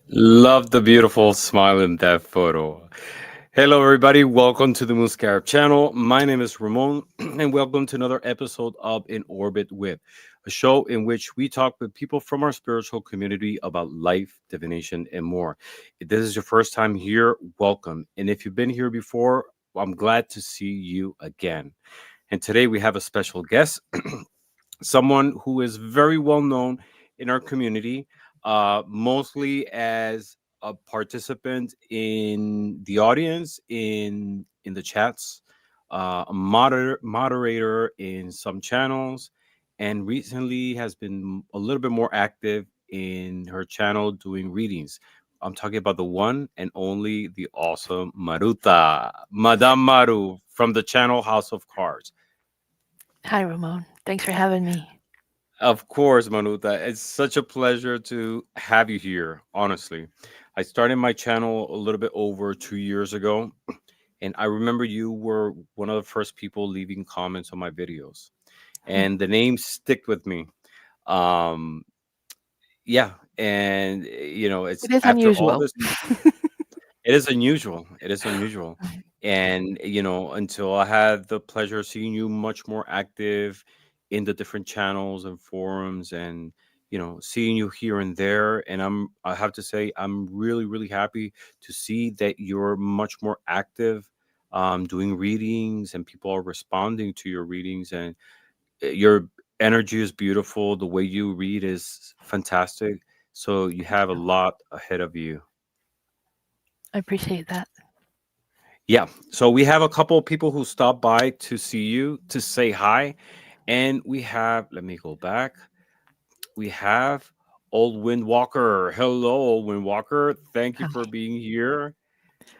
Love the beautiful smile in that photo. Hello, everybody. Welcome to the Muscarab channel. My name is Ramon, and welcome to another episode of In Orbit With, a show in which we talk with people from our spiritual community about life, divination, and more. If this is your first time here, welcome. And if you've been here before, I'm glad to see you again. And today we have a special guest, someone who is very well known in our community, mostly as a participant in the audience, in the chats, a moderator in some channels, and recently has been a little bit more active in her channel doing readings. I'm talking about the one and only the awesome Maruta, Madame Maru from the channel House of Cards. Hi, Ramon. Thanks for having me. Of course, Manuta. It's such a pleasure to have you here, honestly. I started my channel a little bit over 2 years ago, and I remember you were one of the first people leaving comments on my videos, and the name stick with me. Um, yeah, and it's It is after all unusual. this. It is unusual. It is unusual. And, until I had the pleasure of seeing you much more active in the different channels and forums and, seeing you here and there. And I have to say, I'm really, really happy to see that you're much more active, doing readings and people are responding to your readings. And your energy is beautiful. The way you read is fantastic. So you Thank have a you. lot ahead of you. I appreciate that. Yeah. So we have a couple of people who stopped by to see you, to say hi. And we have, let me go back. We have Old Wind Walker. Hello, Old Wind Walker. Thank you for Hi. being here.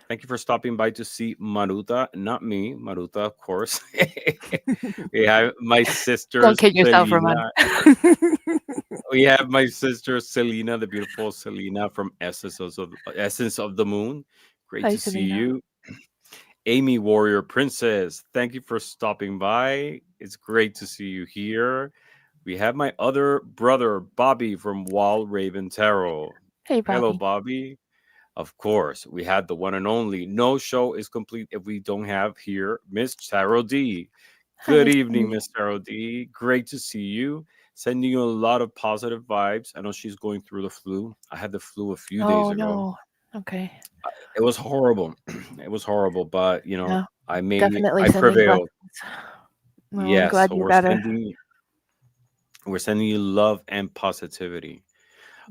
Thank you for stopping by to see Maruta. Not me, Maruta, of course. We have my sister, Don't kid yourself, Ramon. Selena. We have my sister, Selena, the beautiful Selena from Essence of the Moon. Great Hi, to see Selena. you. Amy Warrior Princess, thank you for stopping by. It's great to see you here. We have my other brother, Bobby from Wild Raven Tarot. Hey, Hello, Bobby. Bobby. Of course, we had the one and only. No show is complete if we don't have here Miss Tarot D. Hi, Good Miss evening, D. Miss Tarot D. Great to see you. Sending you a lot of positive vibes. I know she's going through the flu. I had the flu a few days Oh, ago. no. Okay. It was horrible. It was horrible, but Yeah, definitely I sending prevailed. blessings. Well, I'm Yes, glad so you're better. we're sending you love and positivity.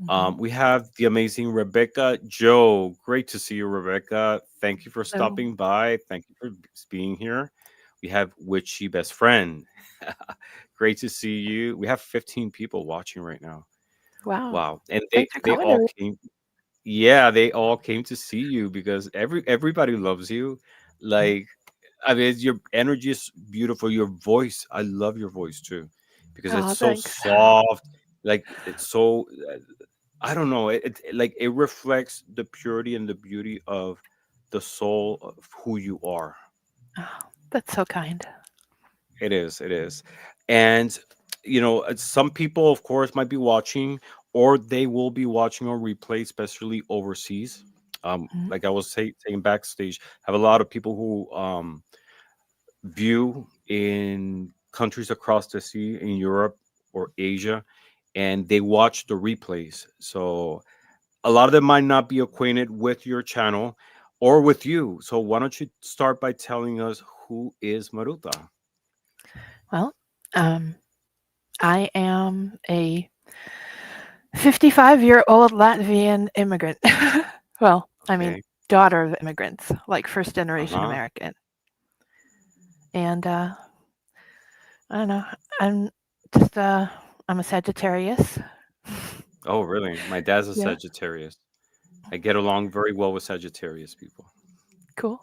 Hmm. We have the amazing Rebecca Joe. Great to see you, Rebecca. Thank you for So, stopping by. Thank you for being here. We have Witchy Best Friend. Great to see you. We have 15 people watching right now. wow. Wow. And they Thanks for they coming, all everyone. came. Yeah, they all came to see you because everybody loves you. Like, I mean, your energy is beautiful. Your voice, I love your voice too, because it's Oh, so thanks. soft. Like it's so, I don't know. Like it reflects the purity and the beauty of the soul of who you are. Oh, that's so kind. It is. It is. And, some people, of course, might be watching or they will be watching on replay, especially overseas. Mhm. Like I was saying backstage, have a lot of people who view in countries across the sea in Europe or Asia, and they watch the replays. So a lot of them might not be acquainted with your channel or with you. So why don't you start by telling us who is Maruta? Well, um, I am a 55-year-old Latvian immigrant. Well, I mean, Okay. daughter of immigrants, like first generation Uh-huh. American. And I don't know. I'm just I'm a Sagittarius. Oh, really? My dad's a Yeah, Sagittarius. I get along very well with Sagittarius people. cool.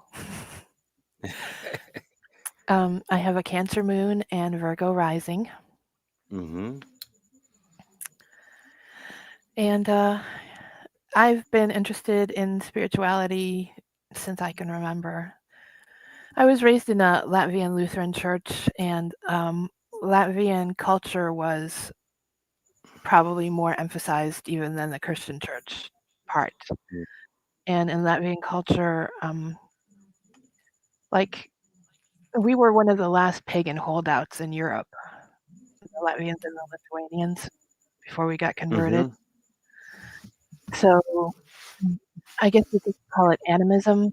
I have a Cancer moon and Virgo rising, Mm-hmm. and I've been interested in spirituality since I can remember. I was raised in a Latvian Lutheran church, and Latvian culture was probably more emphasized even than the Christian church. apart. Mm. And in Latvian culture, like we were one of the last pagan holdouts in Europe, the Latvians and the Lithuanians, before we got converted. Mhm. So mm, I guess you could call it animism.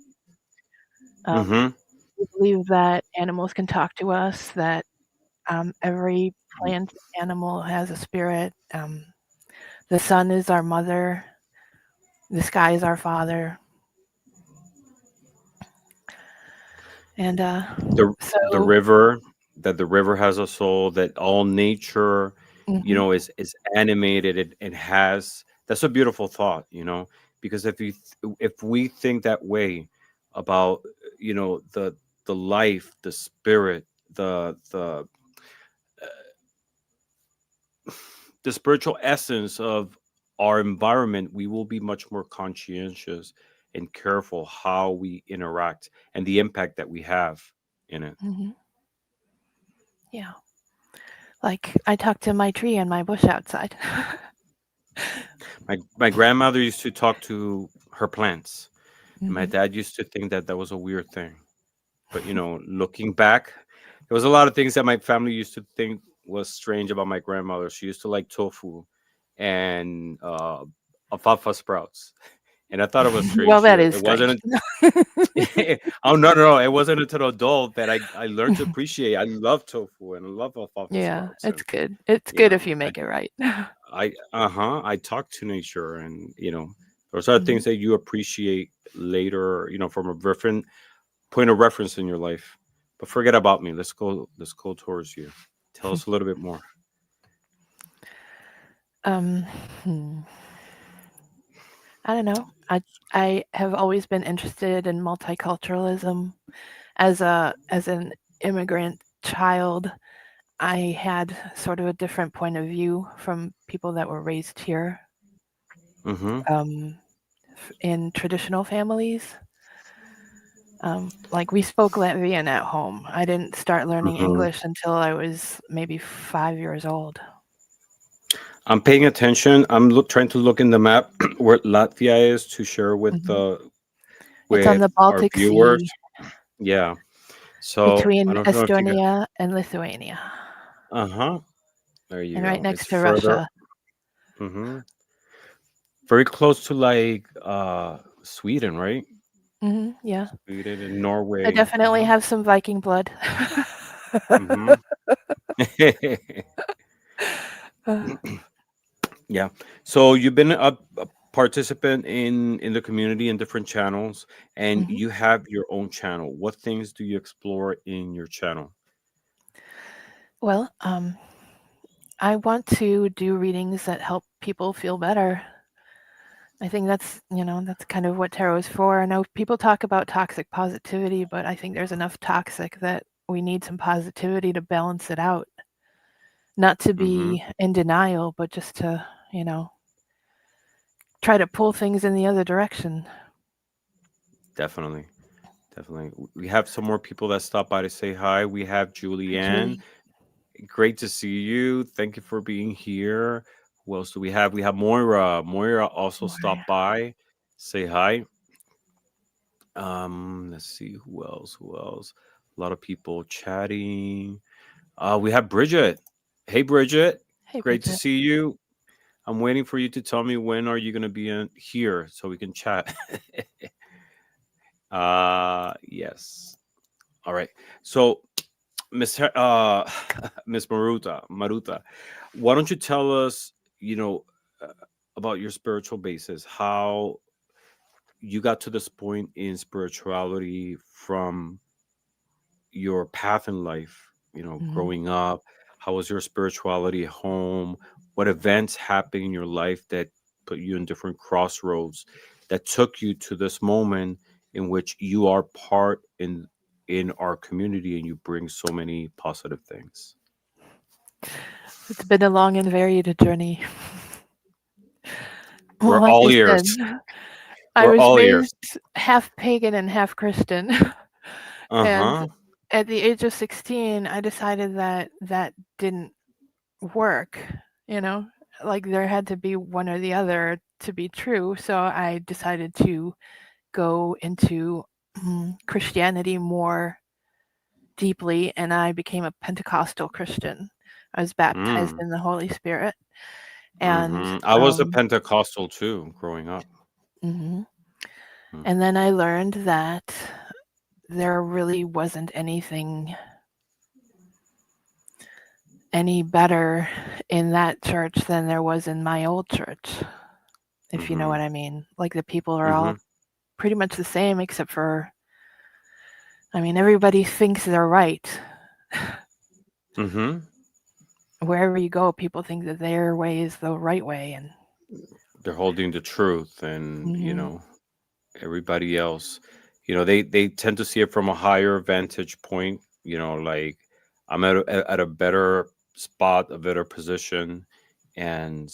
Um, Mhm. we believe that animals can talk to us, that every plant animal has a spirit. The sun is our mother, the sky is our father. And The so, river, that the river has a soul, that all nature, mhm, is animated, and has, that's a beautiful thought, because if we think that way about, the life, the spirit, the spiritual essence of our environment, we will be much more conscientious and careful how we interact and the impact that we have in it. mhm, yeah. Like I talk to my tree and my bush outside. My grandmother used to talk to her plants, and my Mhm. dad used to think that that was a weird thing. But looking back, there was a lot of things that my family used to think was strange about my grandmother. She used to like tofu and alfalfa sprouts, and I thought it was Well, strange. that is It strange. wasn't. Oh, no, no, no! It wasn't until adult that I learned to appreciate. I love tofu and I love alfalfa Yeah, sprouts, it's and good. It's you good know if you I make it right. I talk to nature, and those are Mhm. things that you appreciate later, from a different point of reference in your life. But forget about me. Let's go towards you. Tell us a little bit more. Um, hmm, I don't know. I have always been interested in multiculturalism. As an immigrant child, I had sort of a different point of view from people that were raised here, Mm-hmm. in traditional families. Like we spoke Latvian at home. I didn't start learning Mm-hmm. English until I was maybe 5 years old. I'm paying attention. I'm trying to look in the map where Latvia is to share Mhm. It's on the with our Baltic viewers. Sea Yeah. So I between don't know if you got. Estonia and Lithuania, Uh-huh. There you and right go. It's next to further. Russia. Mm-hmm. Very close to like Sweden, right? Yeah, Sweden and I Norway. definitely Uh-huh. have some Viking blood. Mm-hmm. Uh, Yeah. So you've been a participant in the community in different channels, and mhm. you have your own channel. What things do you explore in your channel? Well, I want to do readings that help people feel better. I think that's kind of what tarot is for. I know people talk about toxic positivity, but I think there's enough toxic that we need some positivity to balance it out. Not to Mm-hmm. be in denial, but just to, try to pull things in the other direction. Definitely. Definitely. We have some more people that stop by to say hi. We have Hi, Julianne. Julie. Great to see you. Thank you for being here. Who else do we have? We have Moira. Moira also Why? stopped by. Say hi. Let's see who else. Who else? A lot of people chatting. We have Bridget. Hey, Bridget. Hey, Great to Bridget. see you. I'm waiting for you to tell me when are you going to be in here so we can chat. Yes. All right. So, Miss Maruta, why don't you tell us, you know, uh, about your spiritual basis, how you got to this point in spirituality from your path in life, Mhm. growing up. How was your spirituality at home? What events happened in your life that put you in different crossroads that took you to this moment in which you are part in our community and you bring so many positive things? It's been a long and varied journey. Well, We're like I all said, ears. I We're was all ears. raised half pagan and half Christian. And Uh-huh. at the age of 16, I decided that that didn't work, you know? like there had to be one or the other to be true. So I decided to go into Christianity more deeply, and I became a Pentecostal Christian. I was baptized Mm. in the Holy Spirit, and I was a Pentecostal too growing up. mhm. Mm. And then I learned that there really wasn't anything any better in that church than there was in my old church, if you know Mm-hmm. what I mean. Like the people are Mm-hmm. all pretty much the same, except for, I mean, everybody thinks they're right. Mm-hmm. Wherever you go, people think that their way is the right way, and They're holding the truth, and mhm, everybody else, they tend to see it from a higher vantage point. Like I'm at a better spot, a better position, and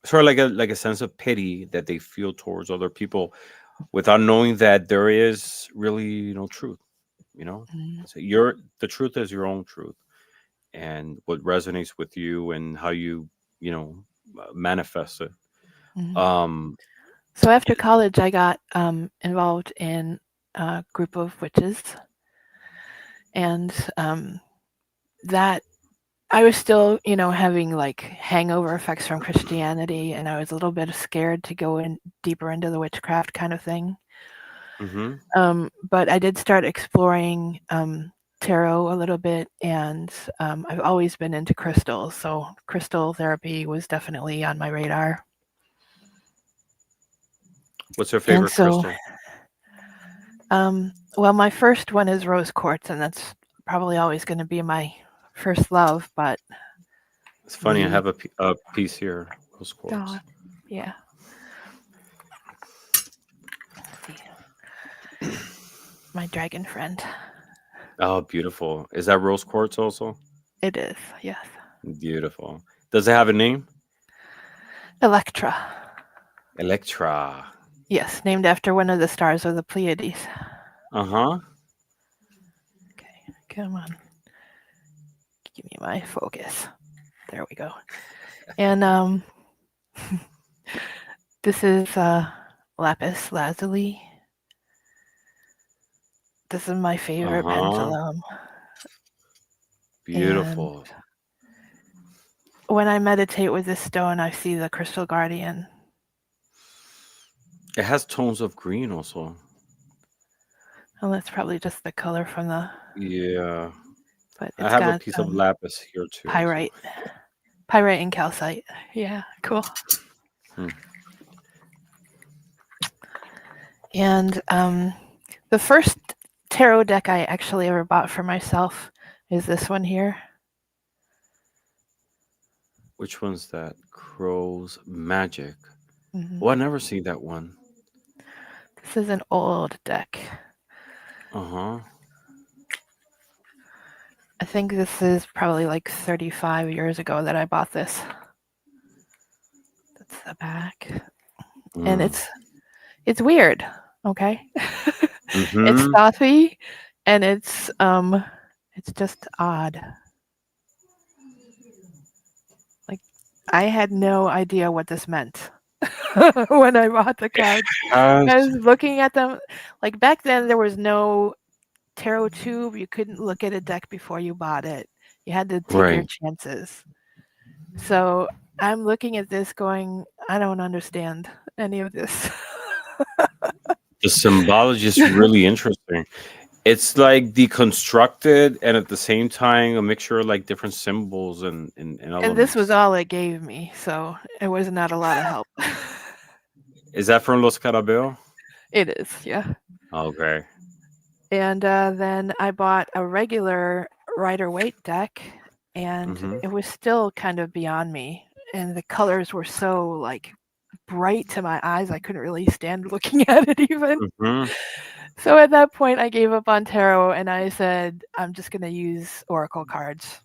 sort of like a sense of pity that they feel towards other people without knowing that there is really no truth. You know, mhm, so the truth is your own truth, and what resonates with you and how you know manifest it. mhm. Um, So after college, I got involved in a group of witches, and that I was still, having like hangover effects from Christianity, and I was a little bit scared to go in deeper into the witchcraft kind of thing. mm-hmm. But I did start exploring tarot a little bit, and I've always been into crystals, so crystal therapy was definitely on my radar. What's your And favorite so, crystal? well, my first one is rose quartz, and that's probably always going to be my first love. But It's funny. I the have a piece here. Rose oh, quartz. yeah, let's see, my dragon friend. Oh, beautiful. Is that rose quartz also? It is, yes, Beautiful. Does it have a name? Electra. Electra. Yes, named after one of the stars of the Pleiades. Uh huh. Okay, come on, give me my focus. There we go. And this is lapis lazuli. This is my Uh favorite huh. pendulum. And Beautiful. when I meditate with this stone, I see the crystal guardian. It has tones of green also. And that's probably just the color from the, Yeah. but I it's have a got piece of lapis here too also. pyrite, pyrite and calcite. Yeah, cool. Hmm. And the first tarot deck I actually ever bought for myself is this one here. Which one's that? Crow's Magic. Hmm. Oh, I never seen that one. This is an old deck. Uh huh. I think this is probably like 35 years ago that I bought this. That's the back. And Mm. it's weird, okay? It's Mm-hmm. frothy and it's just odd. Like I had no idea what this meant when I bought the cards. Has I was looking at them like back then there was no tarot tube. You couldn't look at a deck before you bought it. You had to take your right. chances. So I'm looking at this going, I don't understand any of this. The symbology is really interesting. It's like deconstructed and at the same time a mixture of like different symbols and And this was elements. all it gave me, so it was not a lot of help. Is that from Los Carabeo? It is, yeah. Okay. And then I bought a regular Rider Waite deck, and Mm-hmm. it was still kind of beyond me. And the colors were so like bright to my eyes, I couldn't really stand looking at it even. Mm-hmm. So at that point, I gave up on tarot and I said, I'm just going to use oracle cards.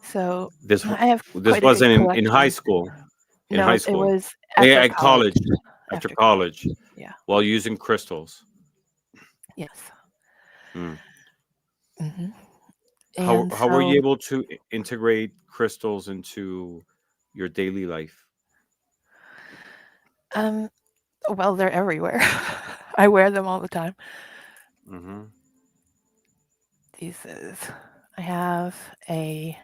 So This I have this quite a good wasn't in high collection. school. In high No, it school. was Yeah, after at college. college. After After college. college. Yeah. While using crystals. Yes. Mm. Hmm. And How were you so, able to integrate crystals into your daily life? um, well, they're everywhere. I wear them all the time. Mm-hmm. These is, I have a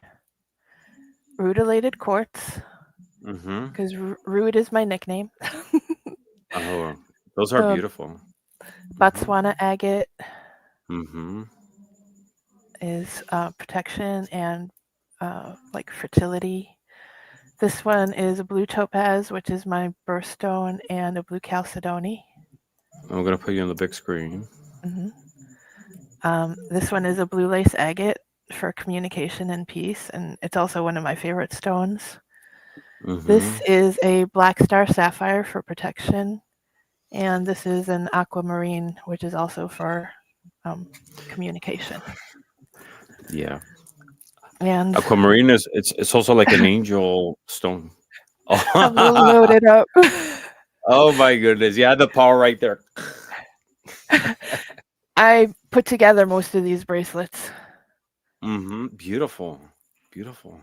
rutilated quartz Mm-hmm. because Root is my nickname. Oh, those are um, beautiful. Mm-hmm. Botswana agate Mm-hmm. is protection and like fertility. This one is a blue topaz, which is my birthstone, and a blue chalcedony. I'm gonna put you on the big screen. hmm This one is a blue lace agate for communication and peace, and it's also one of my favorite stones. Mm-hmm. This is a black star sapphire for protection, and this is an aquamarine, which is also for um, communication. Yeah. And Aquamarine is it's also like an angel stone. I'm all Oh, loaded up. oh my goodness. Yeah, the power right there. I put together most of these bracelets. Mm-hmm. Beautiful. Beautiful.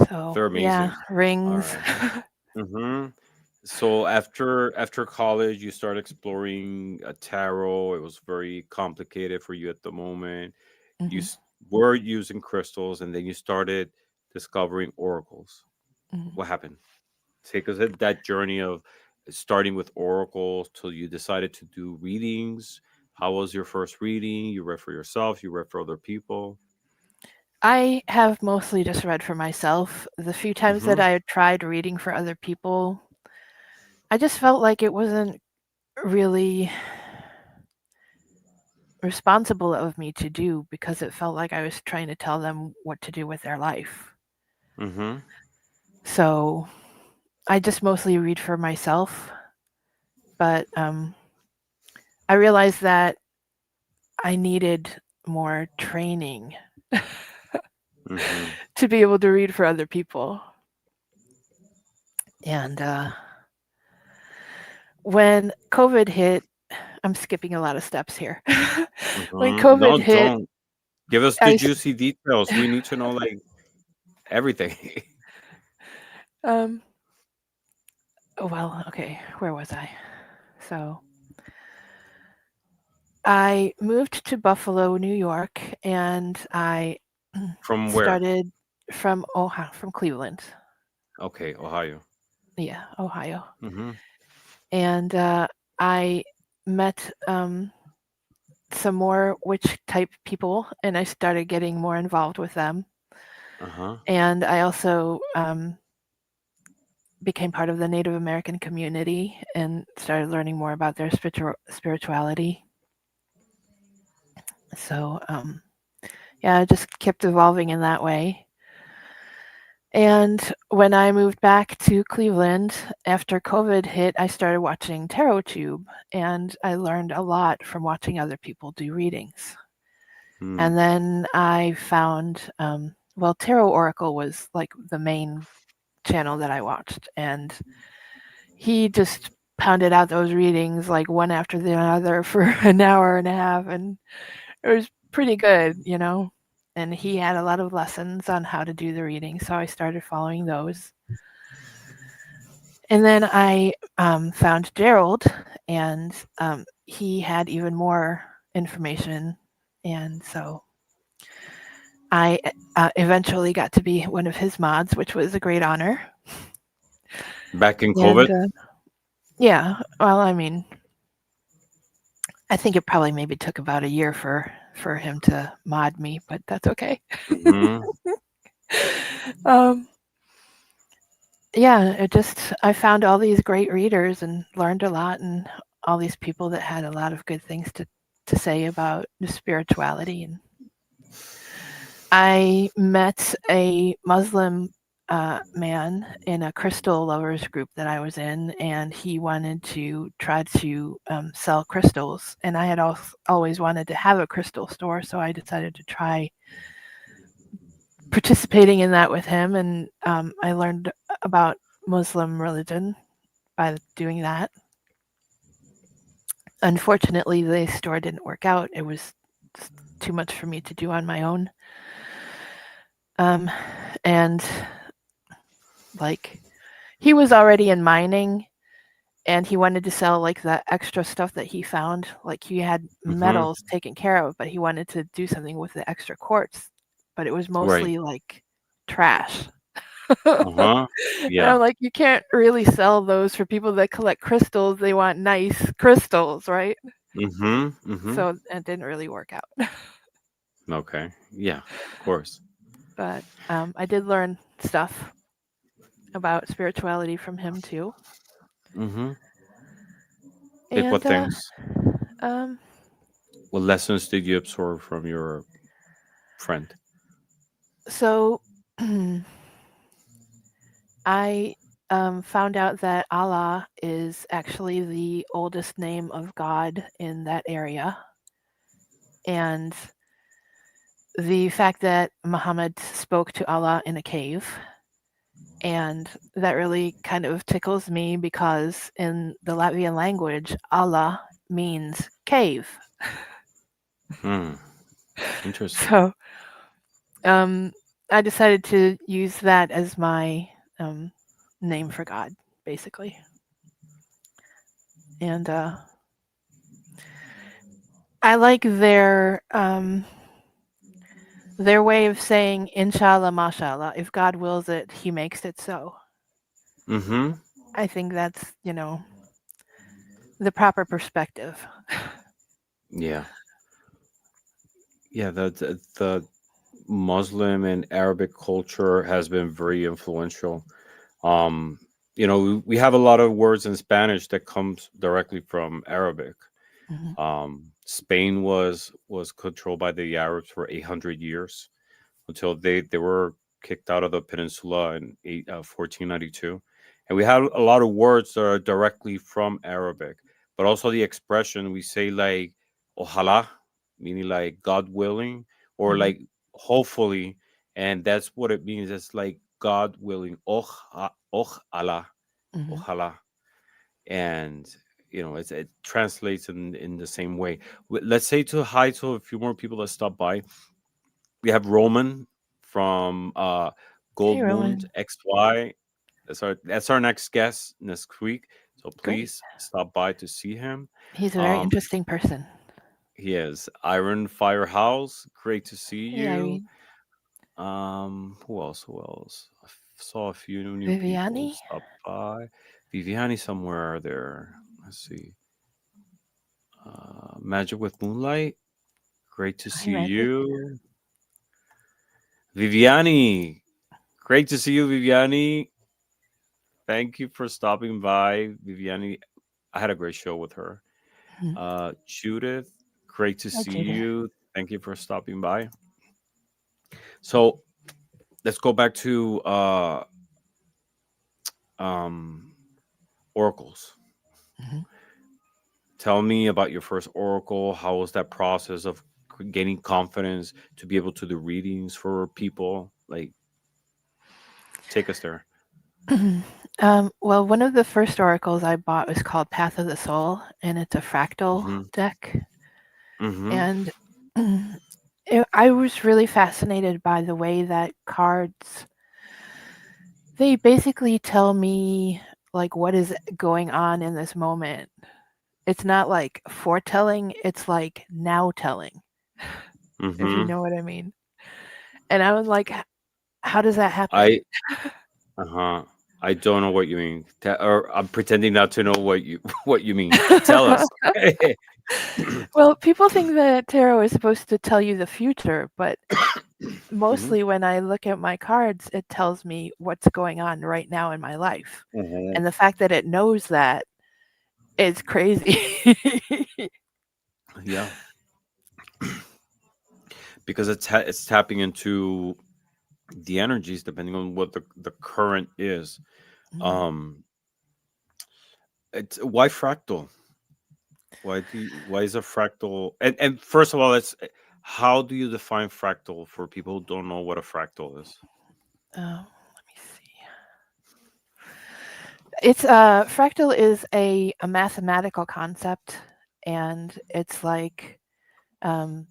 So, They're yeah, amazing. All rings. right. Mm-hmm. So after college, you start exploring tarot. It was very complicated for you at the moment. You hmm were using crystals, and then you started discovering oracles. hmm What happened? Take us at that journey of starting with oracles till you decided to do readings. How was your first reading? You read for yourself. You read for other people. I have mostly just read for myself. The few times that Mm-hmm. I tried reading for other people, I just felt like it wasn't really responsible of me to do because it felt like I was trying to tell them what to do with their life. Mm-hmm. So I just mostly read for myself, but I realized that I needed more training Mm-hmm. to be able to read for other people. And when COVID hit, I'm skipping a lot of steps here. When Mm-hmm. COVID No, hit, don't give us the I juicy details. We need to know like everything. um well, okay, where was I? So I moved to Buffalo, New York, and I From where? started from Cleveland. Okay, Ohio. Yeah, Ohio. Mm-hmm. And I met some more witch type people, and I started getting more involved with them. Uh-huh. And I also became part of the Native American community and started learning more about their spirituality. So, yeah, I just kept evolving in that way. And when I moved back to Cleveland after COVID hit, I started watching Tarot Tube, and I learned a lot from watching other people do readings. Hmm. And then I found, well, Tarot Oracle was like the main channel that I watched, and he just pounded out those readings like one after the other for an hour and a half, and it was pretty good, you know. And he had a lot of lessons on how to do the reading, so I started following those. And then I found Gerald, and he had even more information, and so I eventually got to be one of his mods, which was a great honor. Back in And COVID. yeah, well, I mean, I think it probably maybe took about a year for him to mod me, but that's okay. Mm-hmm. um, yeah, it just I found all these great readers and learned a lot, and all these people that had a lot of good things to say about the spirituality. And I met a Muslim man in a crystal lovers group that I was in, and he wanted to try to sell crystals. And I had always wanted to have a crystal store, so I decided to try participating in that with him. And I learned about Muslim religion by doing that. Unfortunately, the store didn't work out. It was too much for me to do on my own. And like he was already in mining and he wanted to sell like the extra stuff that he found. Like he had Mm-hmm. metals taken care of, but he wanted to do something with the extra quartz. But it was Right. mostly like trash. Uh-huh. And Yeah. I'm like, you can't really sell those for people that collect crystals. They want nice crystals, right? Mm-hmm. Mm-hmm. So it didn't really work out. Okay. Yeah, of course. But I did learn stuff about spirituality from him too. Mm-hmm. Like what And things? um, What lessons did you absorb from your friend? so I found out that Allah is actually the oldest name of God in that area. And the fact that Muhammad spoke to Allah in a cave. And that really kind of tickles me because in the Latvian language, Allah means cave. Hmm. Interesting. So um, I decided to use that as my um, name for God, basically. And I like their way of saying inshallah, mashallah. If God wills it, He makes it so. Mm-hmm. I think that's the proper perspective. Yeah. Yeah, the Muslim and Arabic culture has been very influential. Um, we have a lot of words in Spanish that comes directly from Arabic. Hmm. Spain was controlled by the Arabs for 800 years until they were kicked out of the peninsula in 1492. And we have a lot of words that are directly from Arabic, but also the expression we say like ojalá, meaning like God willing, or Hmm. like hopefully, and that's what it means. It's like God willing, ojalá, Hmm. ojalá, and it translates in the same way. Let's say to hi to a few more people that stop by. We have Roman from Hey, Goldmund Rowan. XY. That's our next guest next week. So Great. please stop by to see him. He's a very Um, interesting person. he is Iron Firehouse. Great to see Hey, you. Irene. Who else? Who else? Saw a few new people Viviani. stop by. Viviani somewhere there. Let's see. Magic with Moonlight. Great to Hi, see Magic. you. Viviani. Great to see you, Viviani. Thank you for stopping by, Viviani. I had a great show with her. Mhm. Judith, great to Hi, see Judith. you. Thank you for stopping by. So let's go back to um, oracles. Mhm. Tell me about your first oracle. How was that process of gaining confidence to be able to do readings for people? Like, take us there. Well, one of the first oracles I bought was called Path of the Soul, and it's a fractal Mm-hmm. deck. Mm-hmm. And I was really fascinated by the way that cards, they basically tell me like what is going on in this moment. It's not like foretelling, it's like now telling, if you Mm-hmm. know what I mean. And I was like, how does that happen? I Uh-huh. I don't know what you mean. Or I'm pretending not to know what you what you mean. Tell us. Well, people think that tarot is supposed to tell you the future, but Hmm. mostly when I look at my cards, it tells me what's going on right now in my life. Hmm. And the fact that it knows that is crazy. Yeah, because it's tapping into the energies depending on what the current is. Mm, Um, it's why fractal? Why is a fractal? And first of all, it's how do you define fractal for people who don't know what a fractal is? let me see. It's fractal is a mathematical concept, and it's like um,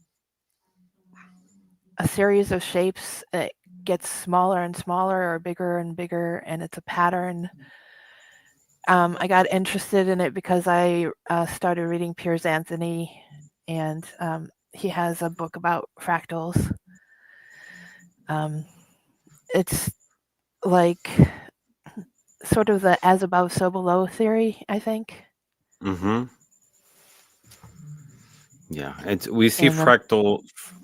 a series of shapes. It gets smaller and smaller or bigger and bigger, and it's a pattern. I got interested in it because I started reading Piers Anthony, and he has a book about fractals. Um, it's like sort of the as above, so below theory, I think. Mm-hmm. Yeah, and we see And then,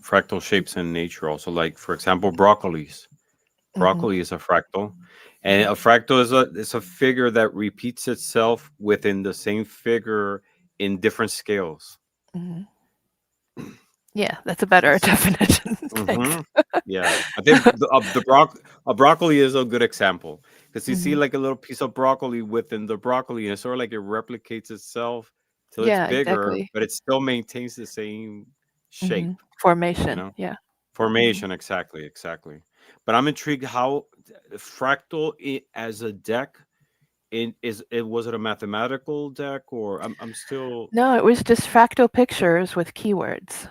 fractal shapes in nature also. Like for example, broccolis. mm-hmm, Broccoli is a fractal, and a fractal is a figure that repeats itself within the same figure in different scales. mm-hmm. Yeah, that's a better It's definition. Thanks. hmm Yeah, I think a broccoli is a good example because you see Hmm. like a little piece of broccoli within the broccoli, and it's sort of like it replicates itself till it's Yeah, bigger, exactly. but it still maintains the same Hmm. shape. You Formation. know, Yeah. Hmm. formation exactly, exactly. But I'm intrigued how fractal as a deck. Was it a mathematical deck or I'm still No, it was just fractal pictures with keywords,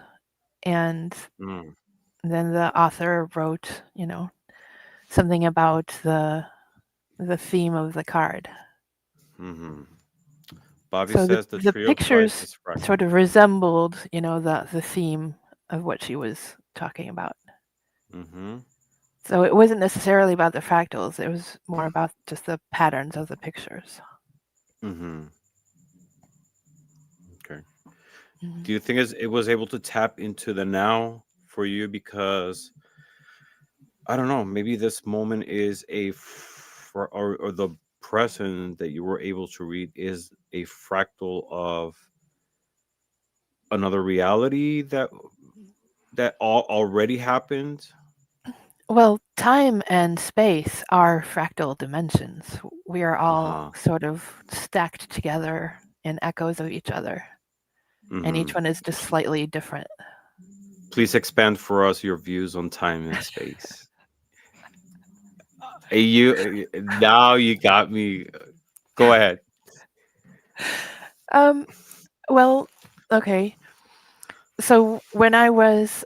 and mm, then the author wrote, something about the theme of the card. hmm Bobby So the says the the tree of life pictures is fractal. sort of resembled, the theme of what she was talking about. Mm-hmm. So it wasn't necessarily about the fractals. It was more about just the patterns of the pictures. Mm-hmm. Okay. Mhm. Do you think it was able to tap into the now for you because I don't know, maybe this moment is or the present that you were able to read is a fractal of another reality that already happened? Well, time and space are fractal dimensions. We are all Uh-huh. sort of stacked together in echoes of each other, and Mm-hmm. each one is just slightly different. Please expand for us your views on time and space. You now you got me. Go ahead. Um, well, okay. So when I was,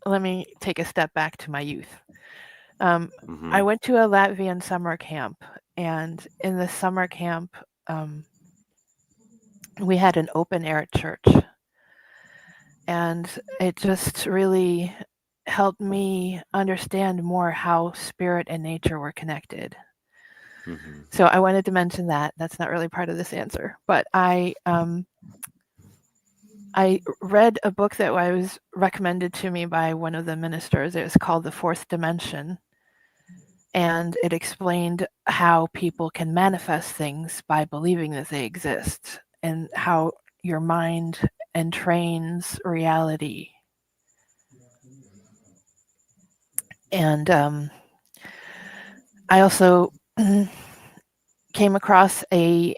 let me take a step back to my youth. I Mm-hmm. went to a Latvian summer camp, and in the summer camp, um, we had an open air church, and it just really helped me understand more how spirit and nature were connected. Mm-hmm. So I wanted to mention that. That's not really part of this answer, but I read a book that was recommended to me by one of the ministers. It was called The Fourth Dimension, and it explained how people can manifest things by believing that they exist, and how your mind entrains reality. And I also came across a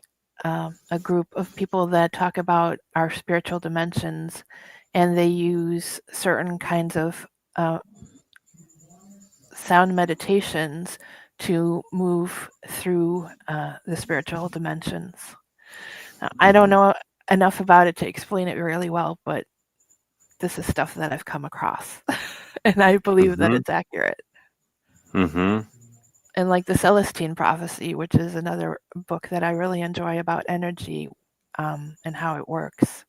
group of people that talk about our spiritual dimensions, and they use certain kinds of uh, sound meditations to move through the spiritual dimensions. Now, I don't Mm-hmm. know enough about it to explain it really well, but this is stuff that I've come across, and I believe that Mm-hmm. it's accurate. Mm-hmm. And like the Celestine Prophecy, which is another book that I really enjoy about energy and how it works,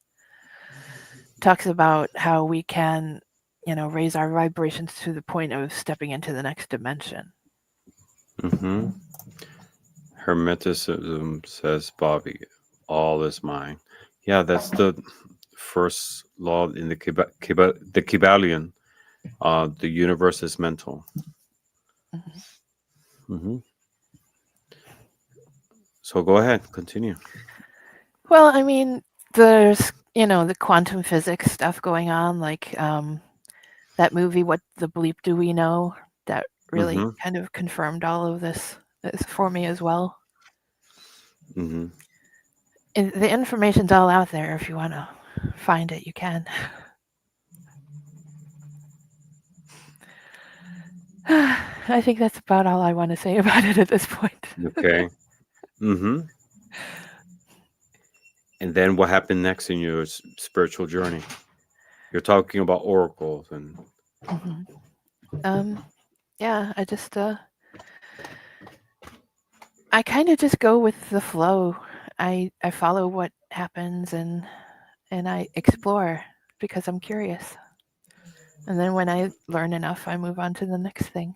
talks about how we can, raise our vibrations to the point of stepping into the next dimension. Mm-hmm. Hermeticism says Bobby, all is mine. Yeah, that's the first law in the Kybalion. The universe is mental. Mhm. Mm-hmm. So go ahead, continue. Well, I mean, there's, the quantum physics stuff going on, like that movie, What the Bleep Do We Know? That really Mm-hmm. kind of confirmed all of this for me as well. Mm-hmm. And the information's all out there. If you want to find it, you can. I think that's about all I want to say about it at this point. Okay. Mm-hmm. And then what happened next in your spiritual journey? You're talking about oracles and. hmm yeah, I kind of just go with the flow. I follow what happens and I explore because I'm curious. And then when I learn enough, I move on to the next thing.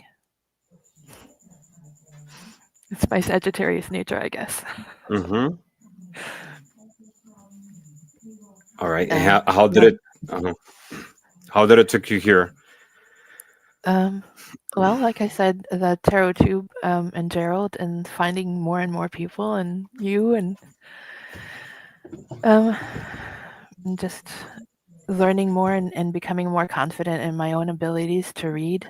It's my Sagittarius nature, I guess. Mm-hmm. All right. And And how did yeah. it? How did it took you here? Um, well, like I said, the tarot tube and Gerald, and finding more and more people, and you, um, and just learning more and becoming more confident in my own abilities to read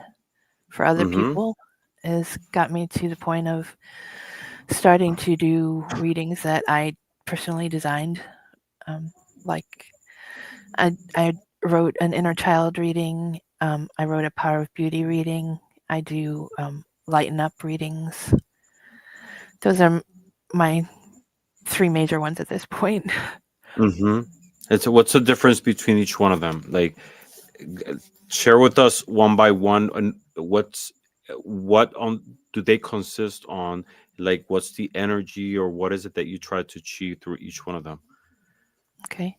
for other Mm-hmm. people has got me to the point of starting to do readings that I personally designed. Um, like I wrote an inner child reading. I wrote a power of beauty reading. I do lighten up readings. Those are my three major ones at this point. Mm-hmm. It's what's the difference between each one of them? Like, share with us one by one, and what on do they consist on? Like, what's the energy, or what is it that you try to achieve through each one of them? Okay.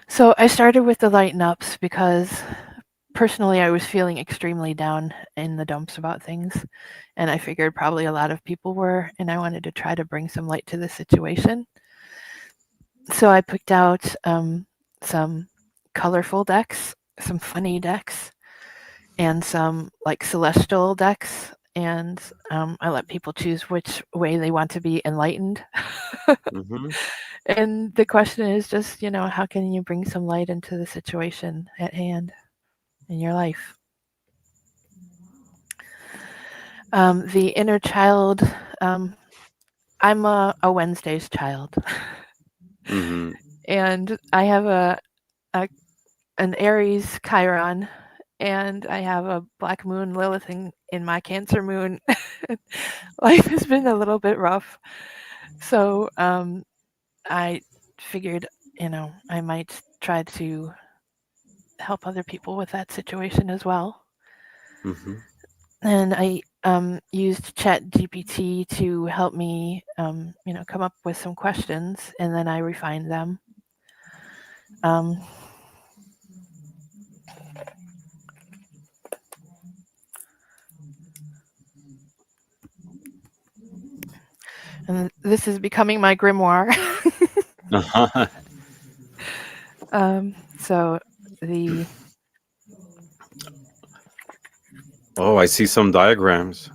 So I started with the lighten ups because personally I was feeling extremely down in the dumps about things. And I figured probably a lot of people were, and I wanted to try to bring some light to the situation. So I picked out some colorful decks, some funny decks, and some like celestial decks. And I let people choose which way they want to be enlightened. Mm-hmm. And the question is just, how can you bring some light into the situation at hand in your life? The inner child, um, I'm a Wednesday's child, Mm-hmm. and I have a an Aries Chiron, and I have a Black Moon Lilith in my Cancer Moon. Life has been a little bit rough, so I figured, I might try to help other people with that situation as well. Mm-hmm. And I used Chat GPT to help me, come up with some questions, and then I refined them. Um, and this is becoming my grimoire. Uh-huh. So the Oh, I see some diagrams.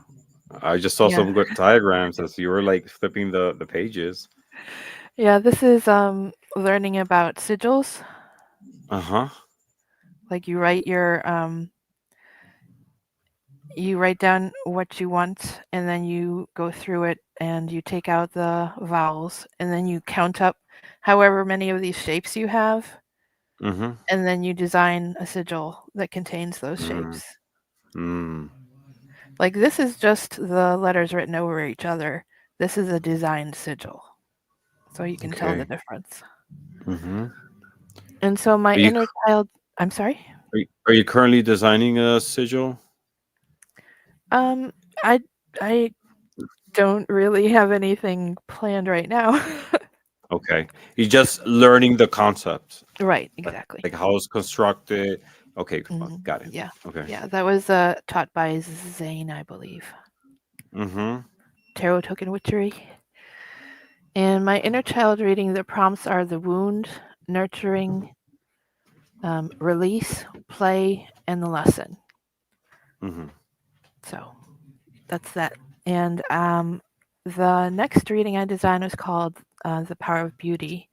I just saw yeah some good diagrams as you were like flipping the pages. yeah this is learning about sigils. Uh-huh. Like you write down what you want, and then you go through it and you take out the vowels, and then you count up however many of these shapes you have, Mm-hmm. and then you design a sigil that contains those Mm. shapes. Mm. Like this is just the letters written over each other. This is a designed sigil, so you can tell the Okay. difference. Mm-hmm. And so my Are you inner child, I'm sorry. are you currently designing a sigil? Um, I I don't really have anything planned right now. Okay. You're just learning the concept, Right, like exactly. how it's constructed. Okay, got it. Yeah, Okay. yeah. That was taught by Zane, I believe. Mm-hmm. Tarot token witchery. And my inner child reading, the prompts are the wound, nurturing, release, play, and the lesson. Mm-hmm. So that's that. And the next reading I designed was called The Power of Beauty,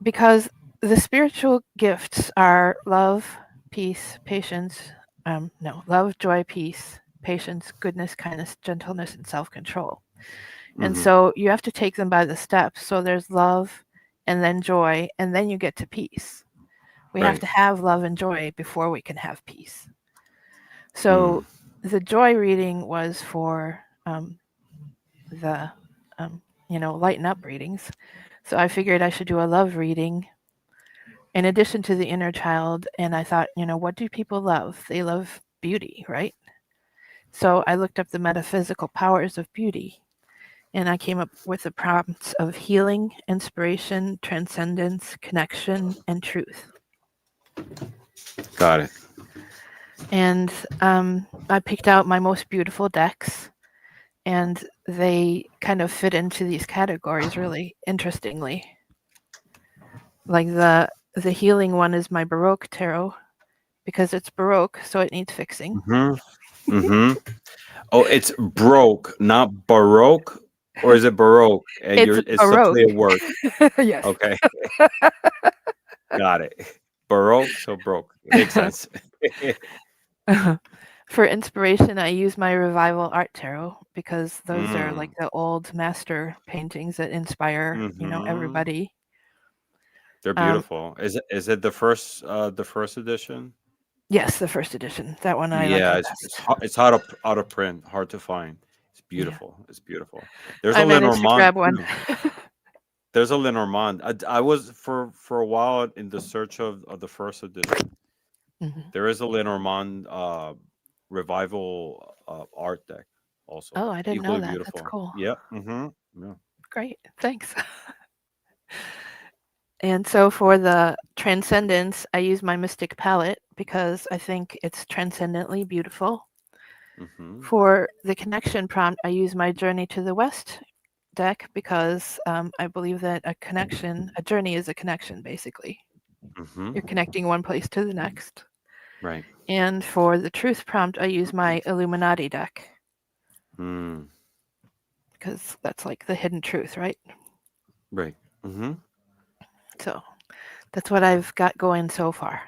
because the spiritual gifts are love, peace, patience, no, love, joy, peace, patience, goodness, kindness, gentleness, and self control. And Mm-hmm. so you have to take them by the steps. So there's love and then joy, and then you get to peace. We have Right. to have love and joy before we can have peace. Mm. So the joy reading was for the, lighten up readings. So I figured I should do a love reading in addition to the inner child. And I thought, what do people love? They love beauty, right? So I looked up the metaphysical powers of beauty, and I came up with the prompts of healing, inspiration, transcendence, connection, and truth. Got it. And I picked out my most beautiful decks, and they kind of fit into these categories really interestingly. Like the healing one is my Baroque tarot because it's Baroque, so it needs fixing. Mm-hmm. Mm-hmm. Oh, it's broke, not baroque, or is it baroque? And It's it's the Baroque. play of words. Yes. Okay, got it. Baroque, so broke. It makes sense. For inspiration, I use my Revival Art Tarot because those are like Mm. the old master paintings that inspire, Mm-hmm. everybody. They're Um, beautiful. Is it the first edition? yes, the first edition. That one I like Yeah, the it's best. it's out of print, hard to find. It's Yeah. beautiful. It's beautiful. There's a I managed to Lenormand grab one. too. There's a Lenormand. I was for a while in the search of the first edition. Mhm. There is a Lenormand revival art deck also, Oh, I didn't know equally that. That's beautiful. cool. Yeah. Mm-hmm. Yeah. Great. Thanks. And so for the transcendence, I use my mystic palette because I think it's transcendently beautiful. Mm-hmm. For the connection prompt, I use my Journey to the West deck because I believe that a journey is a connection, basically. Mm-hmm. You're connecting one place to the next. Right. And for the truth prompt, I use my Illuminati deck Mm. because that's like the hidden truth, right? Right. Mm-hmm. So that's what I've got going so far.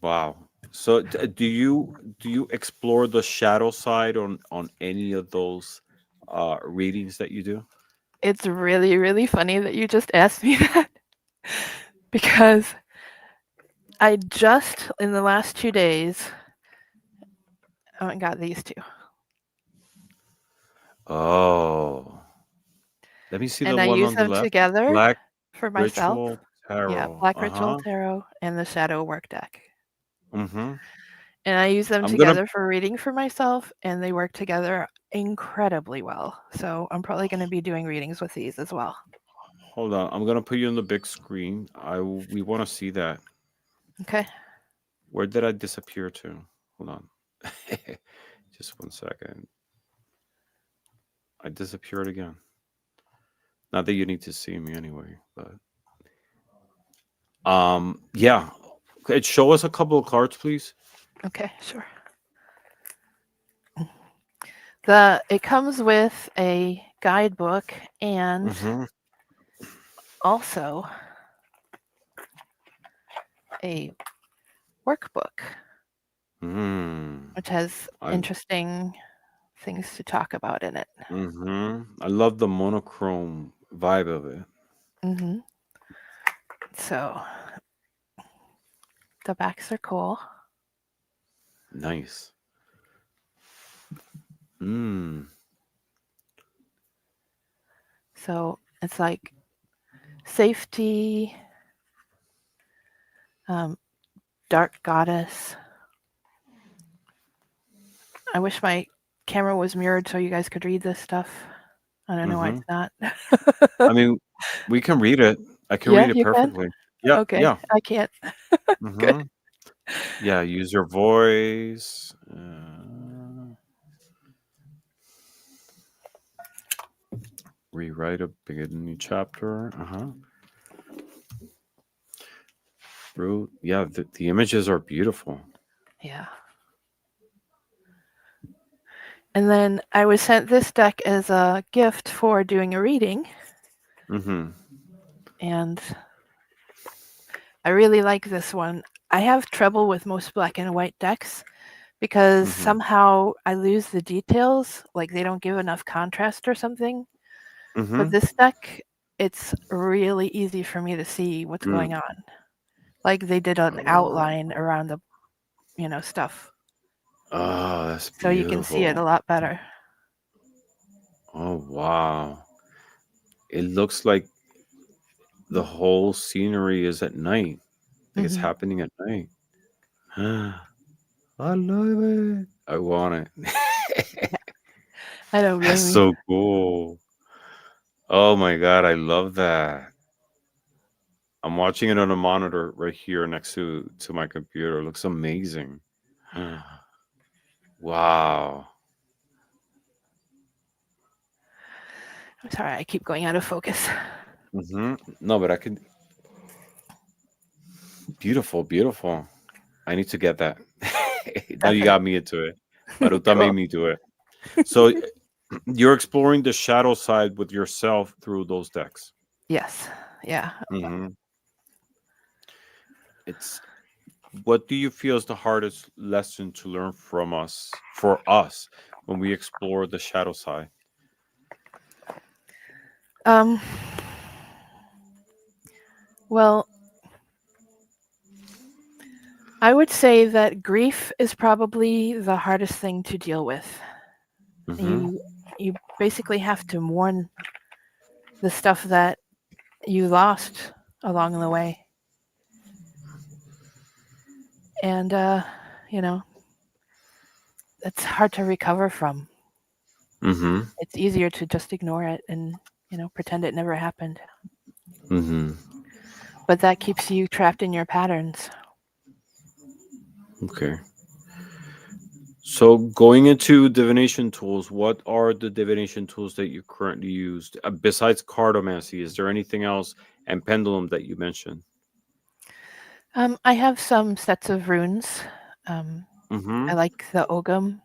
Wow. So do you explore the shadow side on any of those readings that you do? It's really, really funny that you just asked me that because I just, in the last 2 days, I got these two. Oh. Let me see the And I one use on the them left. together Black for myself. Ritual Yeah, Tarot. Black Ritual Uh-huh. Tarot and the Shadow Work deck. Mm-hmm. And I use them I'm gonna together for reading for myself, and they work together incredibly well. So I'm probably going to be doing readings with these as well. hold on. I'm gonna put you on the big screen. We want to see that. Okay. Where did I disappear to? Hold on. Just one second. I disappeared again. Not that you need to see me anyway, but yeah. Okay, show us a couple of cards, please. Okay, sure. It comes with a guidebook and Mm-hmm. also a workbook, Mm. which has I interesting things to talk about in it. mm-hmm. I love the monochrome vibe of it. Hmm. So the backs are cool. Nice. Mm. So it's like safety, um, dark goddess. I wish my camera was mirrored so you guys could read this stuff. I don't know why Mm-hmm. it's not. I mean, we can read it. I can Yeah, read it you can? perfectly. Yeah, Okay, yeah. I can't. Good. Mm-hmm. Yeah, use your voice. Rewrite a beginning chapter. Uh-huh. Root. Yeah, the images are beautiful. Yeah. And then I was sent this deck as a gift for doing a reading, Mm-hmm. and I really like this one. I have trouble with most black and white decks because Mm-hmm. somehow I lose the details, like they don't give enough contrast or something. But Mm-hmm. this deck, it's really easy for me to see what's Mm. going on. Like they did an outline around the, stuff. Oh, that's So you can see it beautiful. a lot better. Oh, wow. It looks like the whole scenery is at night, like it's Hmm. happening at night. I love it. I want it. I don't That's blame you. so cool. Oh my god, I love that. I'm watching it on a monitor right here next to my computer. It looks amazing. Wow. I'm sorry, I keep going out of focus. No, but I could. Beautiful, beautiful. I need to get that. Now you got Definitely. me into it. Maruta made Cool. me do it. So you're exploring the shadow side with yourself through those decks. Yes. Yeah. hmm It's what do you feel is the hardest lesson to learn from us for us when we explore the shadow side? Um. Well, I would say that grief is probably the hardest thing to deal with. hmm You basically have to mourn the stuff that you lost along the way, and you know, it's hard to recover from. hmm It's easier to just ignore it and pretend it never happened. hmm But that keeps you trapped in your patterns. Okay. So going into divination tools, what are the divination tools that you currently use besides cardomancy? Is there anything else and pendulum that you mentioned? I have some sets of runes. Um, hmm I like the Ogum,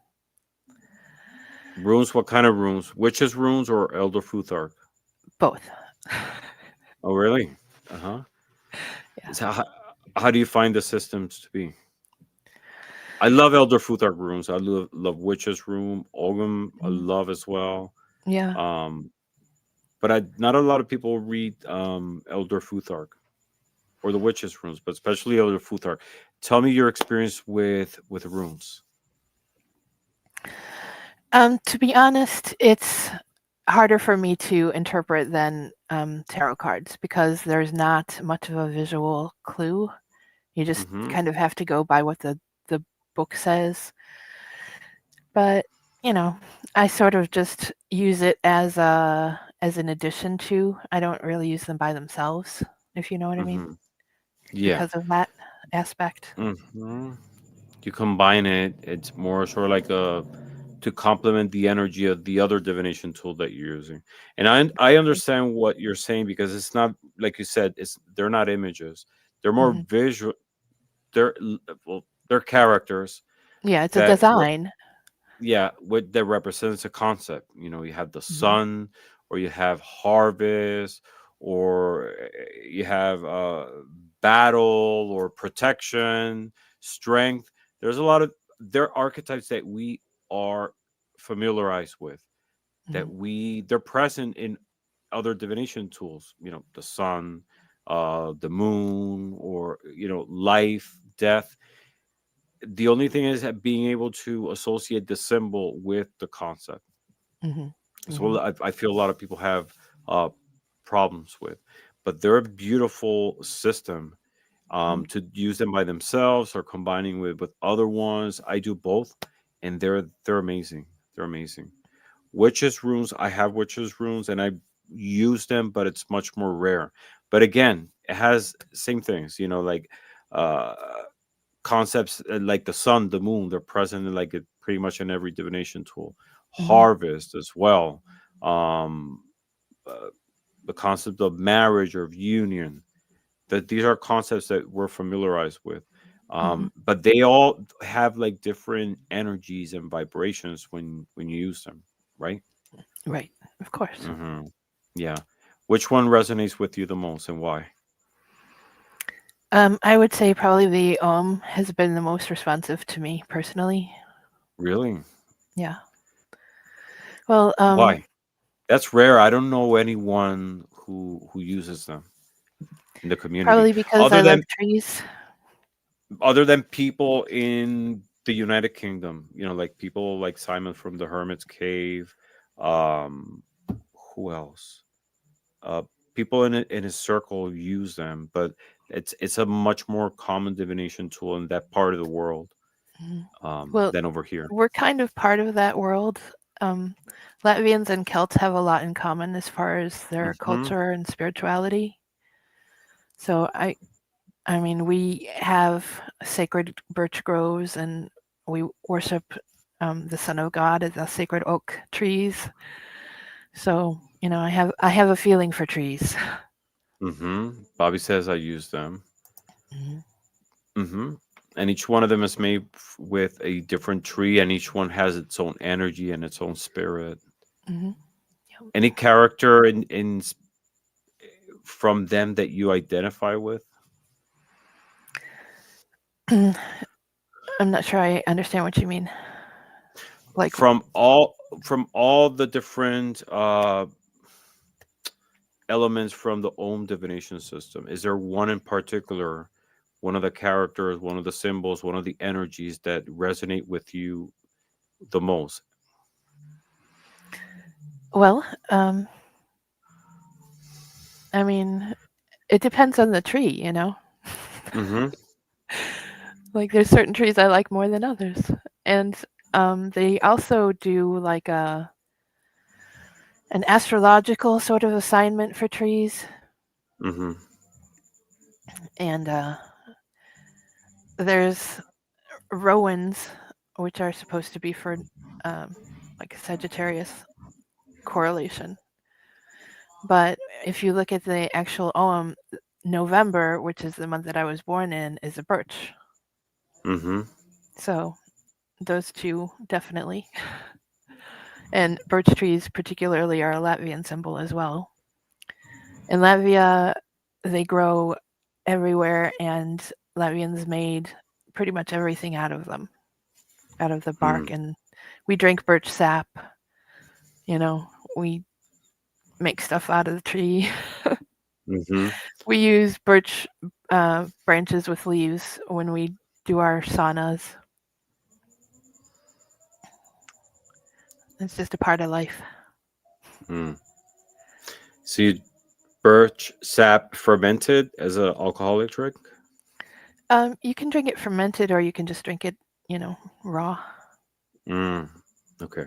Runes, what kind of runes? Witches runes or Elder Futhark? both. Oh, really? Uh-huh. Yeah. So how do you find the systems to be? I love Elder Futhark runes. I love Witches rune. Ogum, I Mhm. love as well. Yeah. Um, but not a lot of people read Elder Futhark or the Witches runes, but especially Elder Futhark. Tell me your experience with runes. To be honest, it's harder for me to interpret than tarot cards because there's not much of a visual clue. You just Mm-hmm. kind of have to go by what the book says. But I sort of just use it as an addition to. I don't really use them by themselves, if you know what I mean, Mm-hmm. Yeah. because of that aspect. Mm-hmm. You combine it. It's more sort of like a to complement the energy of the other divination tool that you're using. And I understand what you're saying because it's not like you said. It's they're not images. They're more Hmm. visual. They're well, they're characters Yeah, it's a that design. yeah, what that represents a concept. You know, you have the Hmm. sun, or you have harvest, or you have battle or protection, strength. There's a lot of there are archetypes that we are familiarized with Hmm. that they're present in other divination tools. You know, the sun, the moon, or life, death. The only thing is that being able to associate the symbol with the concept. Hmm. So Hmm. I feel a lot of people have uh, problems with, but they're a beautiful system to use them by themselves or combining with other ones. I do both, and they're amazing. They're amazing. Witches runes, I have witches runes, and I use them, but it's much more rare. But again, it has same things, like uh concepts like the sun, the moon, they're present in like it pretty much in every divination tool. Hmm. Harvest as well. Um, uh, the concept of marriage or of union. That these are concepts that we're familiarized with. Hmm. But they all have like different energies and vibrations when you use them, right? Right, of course. hmm Yeah. Which one resonates with you the most and why? I would say probably the has been the most responsive to me personally. Really? Yeah. Well, Why? That's rare. I don't know anyone who uses them in the community probably because I other love than trees. people in the United Kingdom, like people like Simon from the Hermit's Cave. Um, who else? Uh, People in his circle use them, but it's a much more common divination tool in that part of the world Mhm. Well, than over here. we're kind of part of that world. Um, Latvians and Celts have a lot in common as far as their Hmm. culture and spirituality. So I mean, we have sacred birch groves, and we worship the Son of God as the sacred oak trees. So I have a feeling for trees. Hmm. Bobby says I use them. Mhm. Hmm. And each one of them is made with a different tree, and each one has its own energy and its own spirit. Mhm. Any character from them that you identify with? Yep. I'm not sure I understand what you mean. Like, From all the different elements from the Om divination system, is there one in particular, one of the characters, one of the symbols, one of the energies that resonate with you the most? well, I mean, it depends on the tree. Mm-hmm. Like, there's certain trees I like more than others, and they also do like an astrological sort of assignment for trees, Mm-hmm. and there's rowans, which are supposed to be for um, like Sagittarius correlation. But if you look at the actual OM, November, which is the month that I was born in, is a birch. Mm-hmm. So those two definitely. And birch trees, particularly, are a Latvian symbol as well. In Latvia, they grow everywhere, and Latvians made pretty much everything out of them, out of the bark. And we drink birch sap. You know, we make stuff out of the tree. Mm-hmm. We use birch branches with leaves when we do our saunas. It's just a part of life. Mm. So you birch sap fermented as an alcoholic drink? You can drink it fermented, or you can just drink it, raw. Mm. Okay.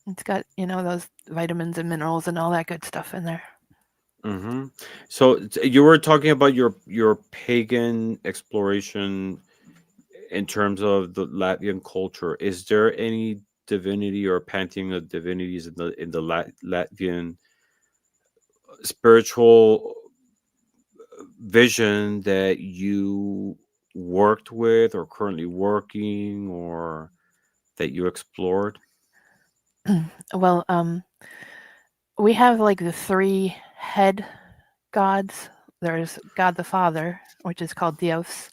It's got those vitamins and minerals and all that good stuff in there. Mm-hmm. So you were talking about your pagan exploration in terms of the Latvian culture. Is there any divinity or pantheon of divinities in the Latvian spiritual vision that you worked with or currently working or that you explored? Well, we have like the three head gods. There's God the Father, which is called Dios.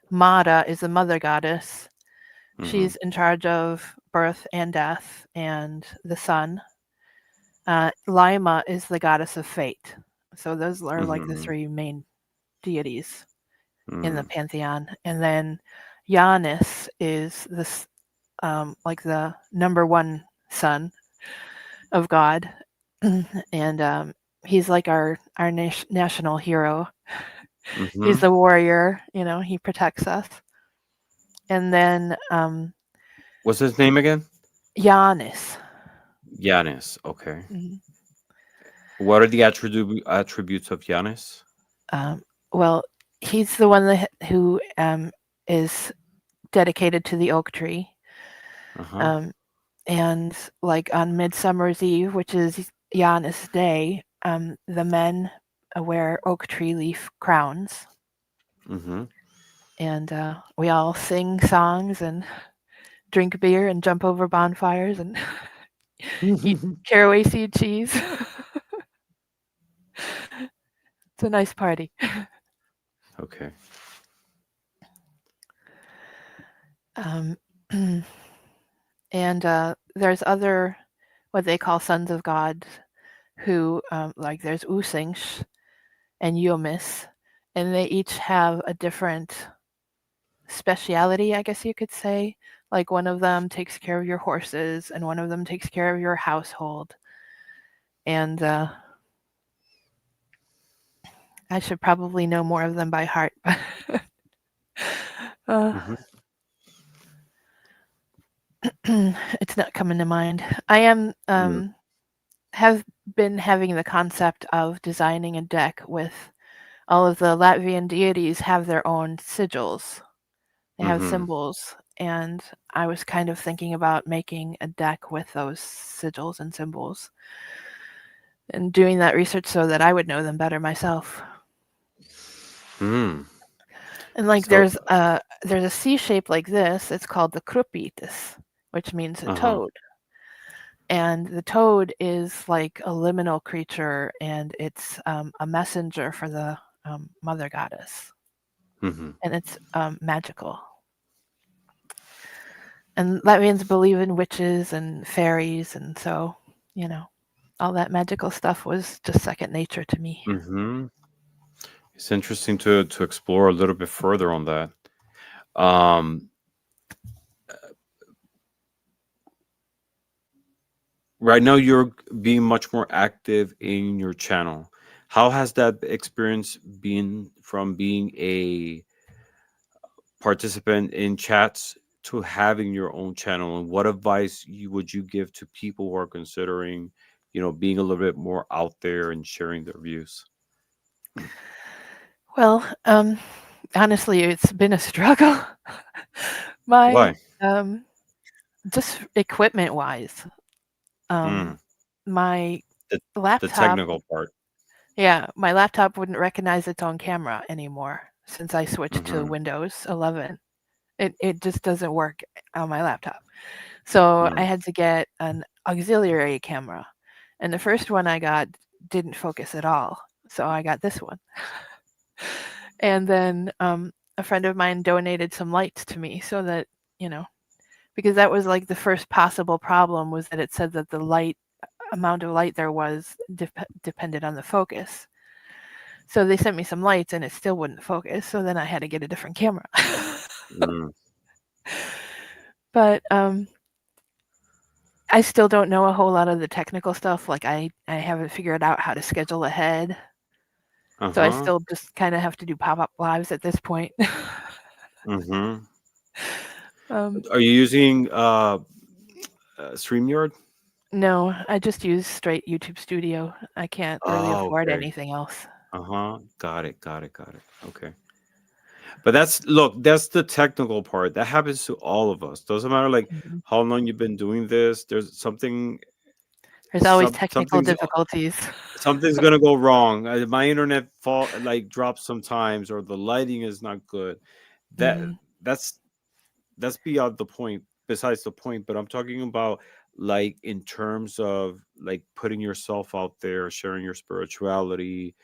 Mara is the mother goddess. Mm-hmm. She's in charge of birth and death and the sun. Lima is the goddess of fate. So those are like the Mm-hmm. three main deities in the Mm-hmm. pantheon. And then Janus is this like the number one son of God, and he's like our national hero. He's Mm-hmm. the warrior. He protects us. And then What's his name again? Janus. Yanis. Okay. Mhm. What are the attributes of Yanis? Um, well, he's the one who is dedicated to the oak tree. Uh-huh. Um, and like on Midsummer's Eve, which is Janus Day, the men wear oak tree leaf crowns, Mm-hmm. and we all sing songs and drink beer and jump over bonfires and eat caraway seed cheese. It's a nice party. Okay. Um, and there's other what they call sons of God who, like there's Usingsh and Yomis, and they each have a different speciality, I guess you could say. Like one of them takes care of your horses, and one of them takes care of your household. And I should probably know more of them by heart. uh, Hmm. it's not coming to mind. I am have been having the concept of designing a deck with all of the Latvian deities have their own sigils. They have Hmm. symbols, and I was kind of thinking about making a deck with those sigils and symbols and doing that research so that I would know them better myself. Hmm. And like So, there's a C shape like this. It's called the krupitis, which means a uh-huh. toad. And the toad is like a liminal creature, and it's a messenger for the mother goddess, Hmm. and it's magical. And Latvians believe in witches and fairies, and so you know, all that magical stuff was just second nature to me. Hmm. It's interesting to explore a little bit further on that. Um, right now, you're being much more active in your channel. How has that experience been from being a participant in chats to having your own channel? And what advice would you give to people who are considering, being a little bit more out there and sharing their views? Well, honestly, it's been a struggle. My Why? just equipment wise, Mm, um, my the the laptop, technical part. yeah, my laptop wouldn't recognize its own camera anymore since I switched to Mm-hmm. Windows 11. It just doesn't work on my laptop. So I Mm, had to get an auxiliary camera. And the first one I got didn't focus at all. So I got this one. And then a friend of mine donated some lights to me so that, you know, because that was like the first possible problem was that it said that the light amount of light there was depended on the focus. So they sent me some lights and it still wouldn't focus. So then I had to get a different camera. mm, But I still don't know a whole lot of the technical stuff. Like I haven't figured out how to schedule ahead. So I uh-huh. still just kind of have to do pop-up lives at this point. Mm-hmm. um, Are you using StreamYard? no, I just use straight YouTube Studio. I can't really Oh, afford okay. anything else. Uh-huh. Got it. Got it. Got it. Okay. But that's the technical part. That happens to all of us. Doesn't matter like Mhm. how long you've been doing this. There's There's always technical something's difficulties. something's gonna go wrong. My internet fall like drops sometimes, or the lighting is not good. That Hmm. that's that's beyond the point. Besides the point, but I'm talking about like in terms of like putting yourself out there, sharing your spirituality,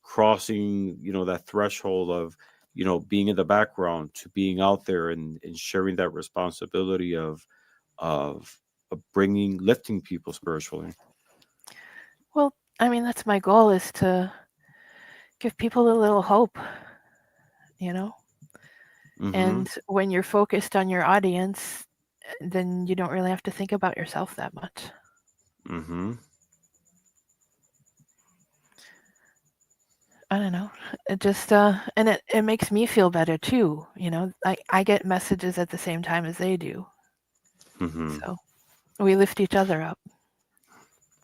crossing that threshold of being in the background to being out there and sharing that responsibility of bringing lifting people spiritually. Well, I mean, that's my goal is to give people a little hope, you know? Mm-hmm. And when you're focused on your audience, then you don't really have to think about yourself that much. Mm-hmm. I don't know. It just and it makes me feel better too, you know. I get messages at the same time as they do. Mm-hmm. So we lift each other up.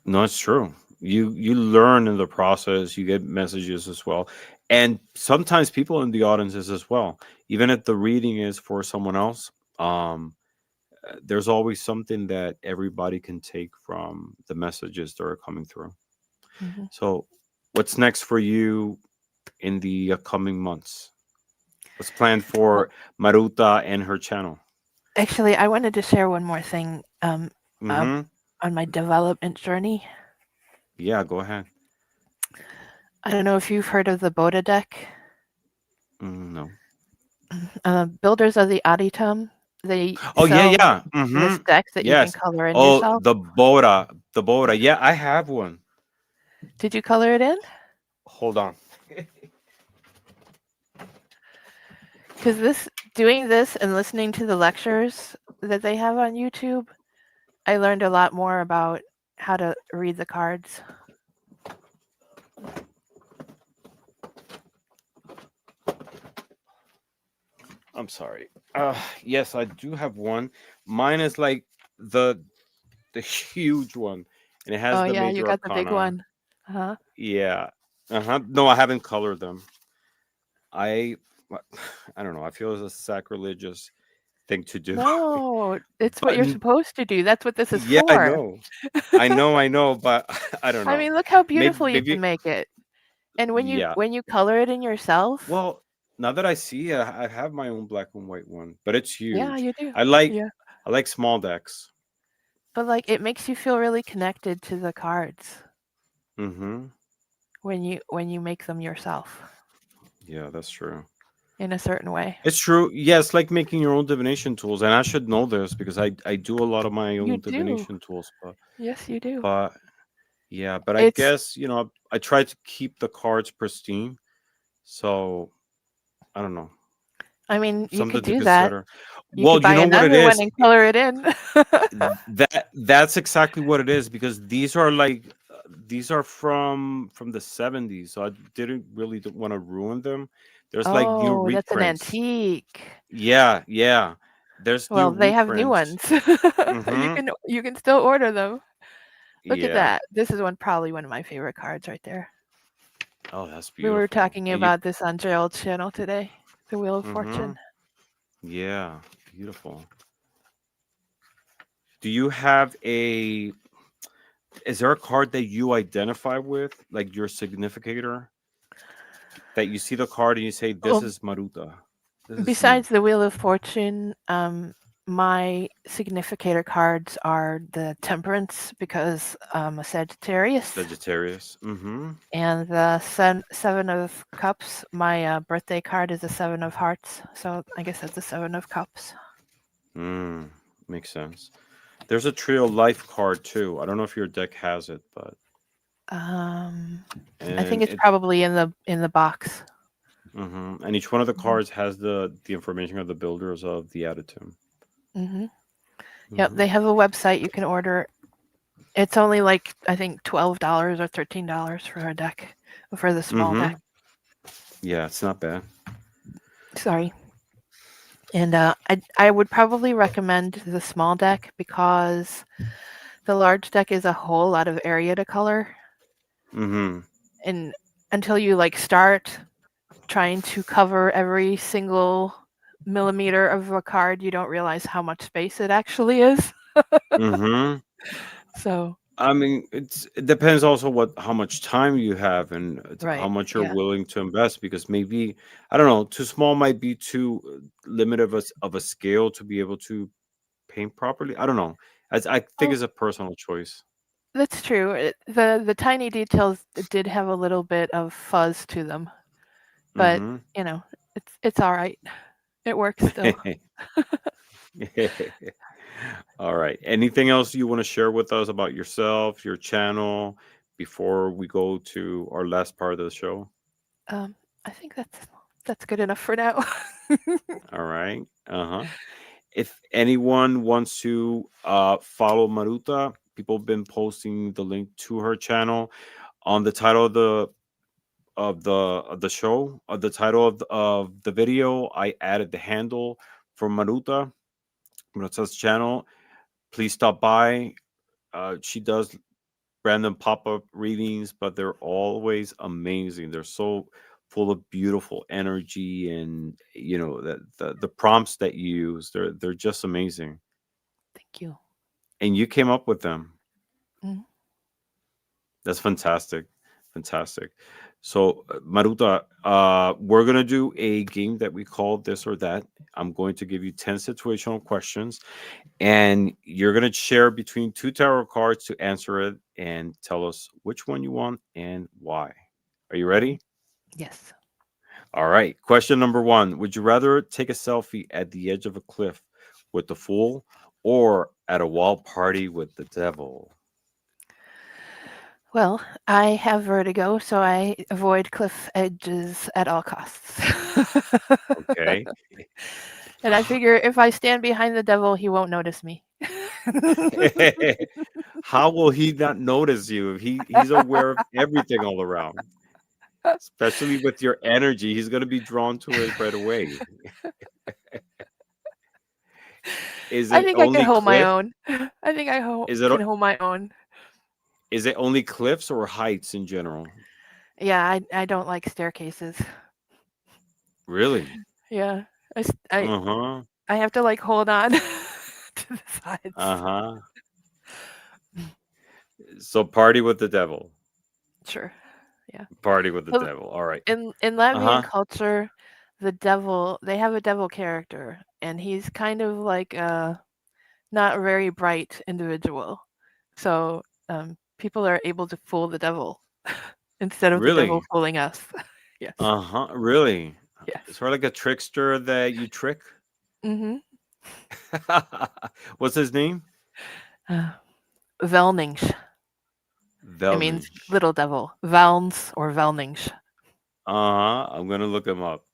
No, it's true. You learn in the process. You get messages as well, and sometimes people in the audiences as well. Even if the reading is for someone else, there's always something that everybody can take from the messages that are coming through. Hmm. So, what's next for you in the upcoming months? What's planned Well, for Maruta and her channel? actually, I wanted to share one more thing uh, Mm-hmm. on my development journey. Yeah, go ahead. I don't know if you've heard of the Boda deck. No. Builders of the Aditum, they Oh yeah, sell yeah. this Mm-hmm. deck that you can Yes. color in Oh, yourself. the Bora. Yeah, I have one. Did you color it in? Hold on. Because doing this and listening to the lectures that they have on YouTube, I learned a lot more about how to read the cards. I'm sorry. Yes, I do have one. Mine is like the the huge one, and it has Oh the yeah, you major got the big arcana. one. Uh-huh. Yeah. Uh-huh. No, I haven't colored them. I what- I don't know. I feel it's a sacrilegious thing to do. No, it's what But you're supposed to do. That's what this is yeah, I for. know. I know, but I don't I know. mean, look how Maybe beautiful you maybe can make it. And yeah. when you color it in yourself, Well, now that I see, I have my own black and white one, but it's yeah, huge. you do. I like Yeah. I like small decks. But like it makes you feel really connected to the cards Mm-hmm. when you make them yourself Yeah, that's true. in a certain way. It's true. Yeah, it's like making your own divination tools, and I should know this because I do a lot of my You own do. divination tools. Yes, you do. But yeah, but I It's guess I try to keep the cards pristine. So I don't know, I mean, you could something to do that. consider. You could Well, you buy know what it another one is. and color it in. That's exactly what it is because these are like these are from the 70s, so I didn't really want to ruin them. There's like new Oh, that's an reprints. antique. Yeah, yeah. There's new Well, they have new reprints. ones. Mm-hmm. You can still order them. Look at Yeah. that. This is probably one of my favorite cards right there. Oh, that's We were beautiful. talking And you about this on Gerald's channel today. The Wheel of mm-hmm. Fortune. Yeah, beautiful. Do you have a is there a card that you identify with, like your significator, that you see the card and you say, this Well, is Maruta. This is me. besides the Wheel of Fortune, my significator cards are the Temperance because I'm a Sagittarius, Sagittarius. Mm-hmm. and the Seven of Cups. My birthday card is the Seven of Hearts, so I guess that's the Seven of Cups. Mm, makes sense. There's a trio life card too. I don't know if your deck has it, but Um, I think and it's it probably in the box. and each one of the Mhm. cards has the information of the builders of the attitude. Mm-hmm. Yep, Mm-hmm. they have a website you can order. It's only like I think $12 or $13 for a deck, for the small Mm-hmm. deck. Yeah, it's not bad. Sorry. And I would probably recommend the small deck because the large deck is a whole lot of area to color, Mm-hmm. and until you like start trying to cover every single millimeter of a card, you don't realize how much space it actually is. Mm-hmm. So I mean, it depends also what how much time you have and how right, much you're yeah. willing to invest because maybe I don't know, too small might be too limited of a scale to be able to paint properly. I don't know. I think Oh, it's a personal choice. that's true. The tiny details did have a little bit of fuzz to them, but Mm-hmm. you know, it's all right. It works still. All right. Anything else you want to share with us about yourself, your channel, before we go to our last part of the show? I think that's good enough for now. All right. Uh-huh. If anyone wants to follow Maruta, people have been posting the link to her channel on the title of the show, the title of the video. I added the handle for Maruta's channel. Please stop by. She does random pop-up readings, but they're always amazing. They're so full of beautiful energy, and the prompts that you use, they're just amazing. Thank you. And you came up with them. Mhm. That's fantastic. Fantastic. So, Maruta, we're going to do a game that we call this or that. I'm going to give you 10 situational questions, and you're going to share between two tarot cards to answer it and tell us which one you want and why. Are you ready? Yes. All right. Question number one. Would you rather take a selfie at the edge of a cliff with the fool or at a wall party with the devil? Well, I have vertigo, so I avoid cliff edges at all costs. Okay. And I figure if I stand behind the devil, he won't notice me. How will he not notice you if he's aware of everything all around? Especially with your energy, he's going to be drawn to it right away. Is I it think I can only hold my cliff? own. I think Is it can hold my own. is it only cliffs or heights in general? Yeah, I don't like staircases. Really? Yeah, Uh huh. I have to like hold on to the Uh sides. huh. So party with the devil. Sure. Yeah. Party with the Well, devil. All right. in Uh Latvian huh. culture, the devil they have a devil character, and he's kind of like a not a very bright individual. So people are able to fool the devil instead of the devil Really? fooling us. Yes. Uh huh. Really? Yes. Sort of like a trickster that you trick. Mm-hmm. What's his name? Uh, Velnings. It means Velnish. little devil. Valns or Velnings. Uh-huh. I'm gonna look him up.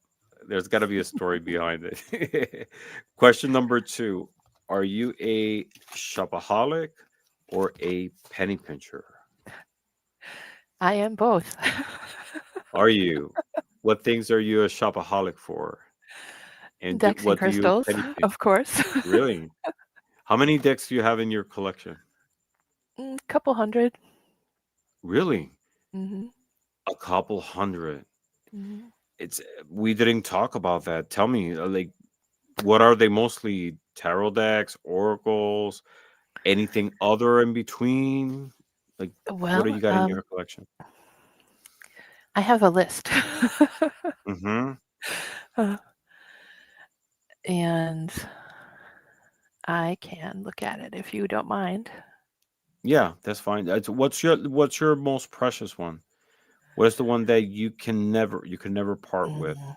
There's got to be a story behind it. Question number two: are you a shopaholic or a penny pincher? I am both. Are you? What things are you a shopaholic for? And Decks and what do you crystals, penny pinch? of course. Really? How many decks do you have in your collection? Couple hundred. Really? Mm-hmm. A couple hundred. Mm-hmm. It's we didn't talk about that. Tell me, like, what are they mostly? Tarot decks, oracles, anything other in between? Like, what do Well, you got in your collection? I have a list. Mhm. Uh, and I can look at it if you don't mind. Yeah, that's fine. What's your most precious one? What is the one that you can never part with? Mm.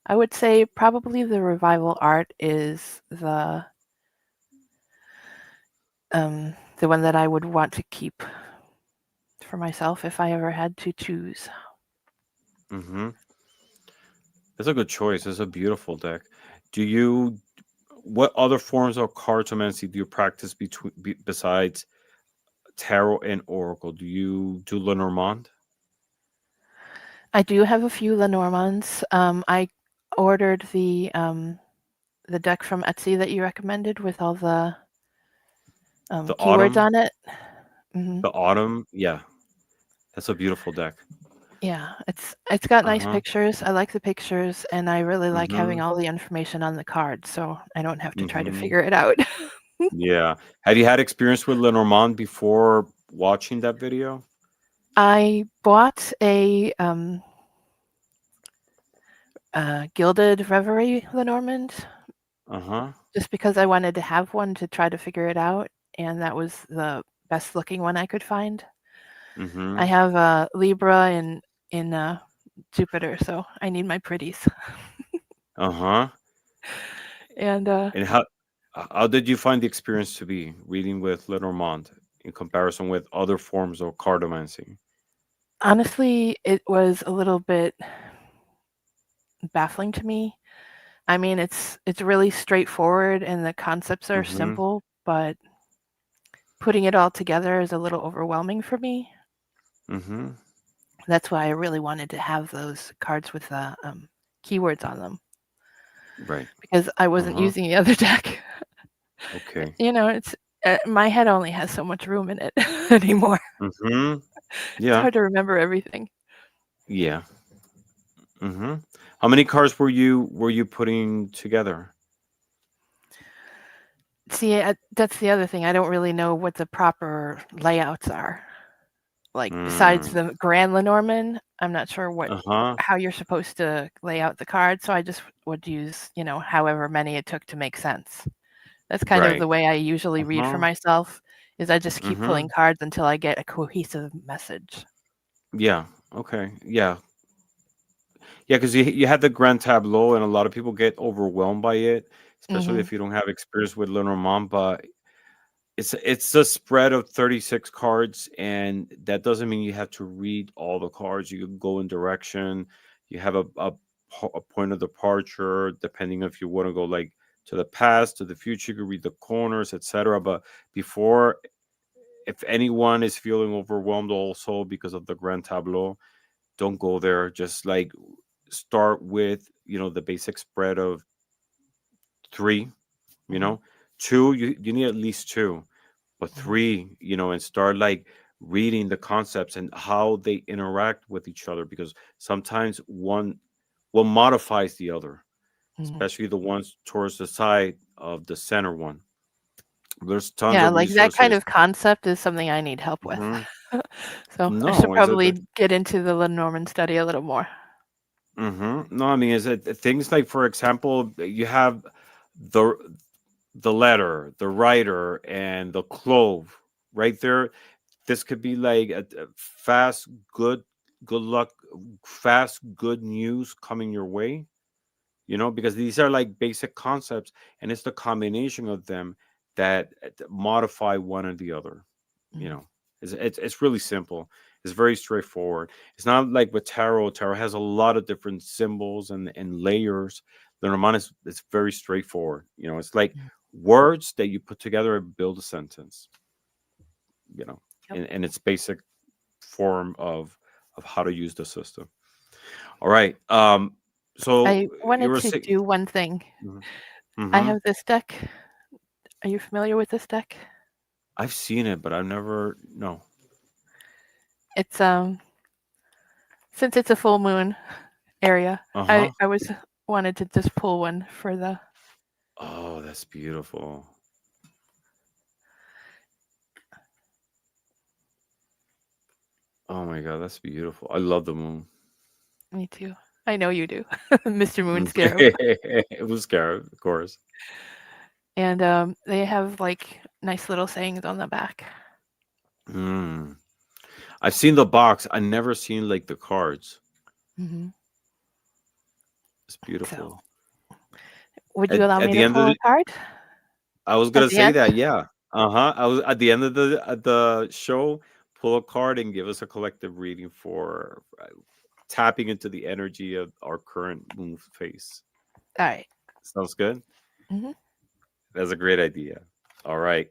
I would say probably the revival art is the one that I would want to keep for myself if I ever had to choose. Mhm. That's a good choice. It's a beautiful deck. Do you what other forms of cartomancy do you practice besides tarot and oracle? Do you do Lenormand? I do have a few Lenormands. I ordered the deck from Etsy that you recommended with all the The keywords autumn? on it. Hmm. The autumn? Yeah. That's a beautiful deck. Yeah, it's got nice Uh-huh. pictures. I like the pictures, and I really like having Mhm. all the information on the card, so I don't have to try to Mhm. figure it out. Yeah. Have you had experience with Lenormand before watching that video? I bought a gilded Reverie Lenormand Uh-huh. just because I wanted to have one to try to figure it out, and that was the best looking one I could find. I Mhm. have a Libra in Jupiter, so I need my pretties. Uh-huh. And And how did you find the experience to be reading with Lenormand in comparison with other forms of cartomancy? honestly, it was a little bit baffling to me. I mean, it's really straightforward and the concepts are Mhm. simple, but putting it all together is a little overwhelming for me. Mhm. That's why I really wanted to have those cards with the keywords on them Right. because I wasn't Uh-huh. using the other deck. Okay. It's my head only has so much room in it anymore. Mhm. It's Yeah. hard to remember everything. Yeah. Mhm. How many cards were you putting together? See, that's the other thing. I don't really know what the proper layouts are. Like besides Mm. the Grand Lenormand, I'm not sure what Uh-huh. how you're supposed to lay out the card. So I just would use, however many it took to make sense. That's kind of Right. the way I usually read for Uh-huh. myself. Is I just keep pulling Mhm. cards until I get a cohesive message. Yeah. Okay. Yeah. Yeah, because you had the grand tableau, and a lot of people get overwhelmed by it, especially Hmm. if you don't have experience with Lenormand. But it's a spread of 36 cards, and that doesn't mean you have to read all the cards. You can go in direction. You have a point of departure, depending if you want to go like to the past, to the future. You can read the corners, etc. But before, if anyone is feeling overwhelmed also because of the grand tableau, don't go there. Just like start with the basic spread of three, you Mhm. know, two, you need at least two, but Mhm. three, and start like reading the concepts and how they interact with each other, because sometimes one modifies the other, Mhm. especially the ones towards the side of the center one. There's tons Yeah, of like that kind resources. of concept is something I need help with. Hmm. So I should No, is it? probably get into the Lenormand study a little more. No, I mean, is it things like, for example, you have the the letter, the writer, and the clove right there. This could be like a fast, good luck, fast, good news coming your way. Because these are like basic concepts, and it's the combination of them that modify one or the other. you Mhm. know it's really simple. It's very straightforward. It's not like with tarot has a lot of different symbols and layers. The Roman is very straightforward. It's like Mhm. words that you put together and build a sentence, you know Yep. in its basic form of how to use the system. All right. So I you wanted were to saying. do one thing. I Mm-hmm. have this deck. Are you familiar with this deck? I've seen it, but I've never. No. It's since it's a full moon area, I Uh-huh. I was wanted to just pull one for the. Oh, that's beautiful. Oh my God, that's beautiful. I love the moon. Me too. I know you do, Mr. Moon Mm. Scarab. It was scary, of course. And they have like nice little sayings on the back. Mm. I've seen the box. I never seen like the cards. Hmm. It's So, beautiful. would you At, allow at me the to end of pull a the, card I was at gonna the say end? that. Yeah. Uh-huh. I was at the end of the show. Pull a card and give us a collective reading for tapping into the energy of our current moon phase. All right. Sounds good. Mm-hmm. That's a great idea. All right.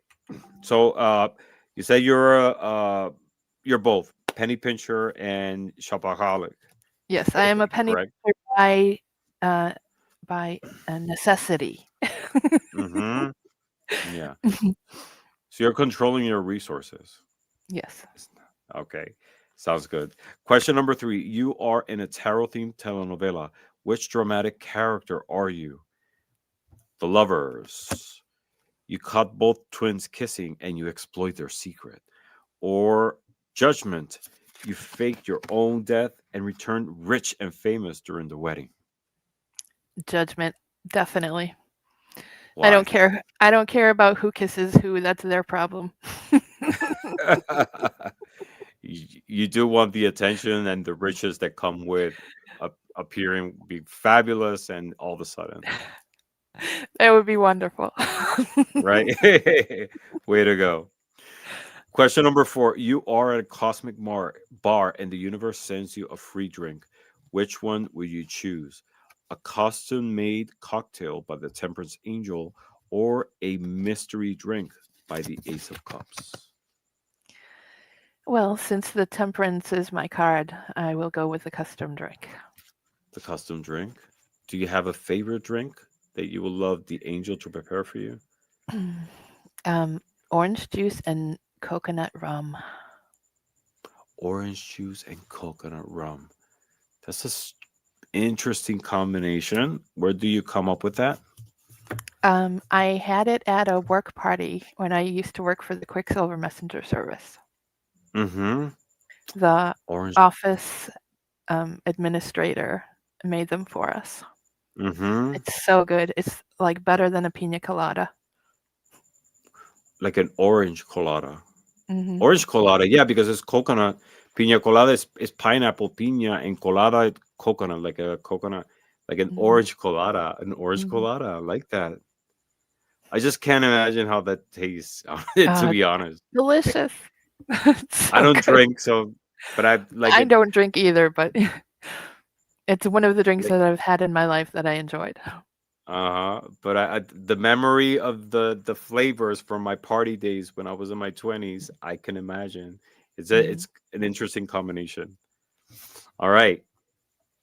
So, you said you're both penny pincher and shopaholic, Yes, I am a penny correct? pincher uh, by necessity. Mm-hmm. Yeah. So you're controlling your resources. Yes. Okay. Sounds good. Question number 3. You are in a tarot themed telenovela. Which dramatic character are you? The lovers. You caught both twins kissing and you exploit their secret. Or judgment. You faked your own death and returned rich and famous during the wedding. Judgment, definitely. I don't Why? care. I don't care about who kisses who. That's their problem. You do want the attention and the riches that come with appearing be fabulous and all of a sudden, That would be wonderful. right? Way to go. Question number 4. You are at a cosmic bar and the universe sends you a free drink. Which one will you choose? A custom made cocktail by the Temperance Angel or a mystery drink by the Ace of Cups? Well, since the temperance is my card, I will go with the custom drink. The custom drink. Do you have a favorite drink that you would love the angel to prepare for you? um, Orange juice and coconut rum. Orange juice and coconut rum. That's interesting combination. Where do you come up with that? I had it at a work party when I used to work for the Quicksilver Messenger Service. Mm-hmm. The Orange. office administrator made them for us. Mm-hmm. It's so good. It's like better than a pina colada. Like an orange colada. Hmm. Orange colada, yeah, because it's coconut. Pina colada is pineapple, pina, and colada is coconut, like a coconut, like an Hmm. orange colada. An orange Hmm. colada. I like that. I just can't imagine how that tastes, to be honest. Delicious. It's I so don't good. drink, so, but I like I it. don't drink either, but it's one of the drinks Like, that I've had in my life that I enjoyed. but the memory of the flavors from my party days when I was in my 20s, I can imagine. Hmm. It's an interesting combination. All right.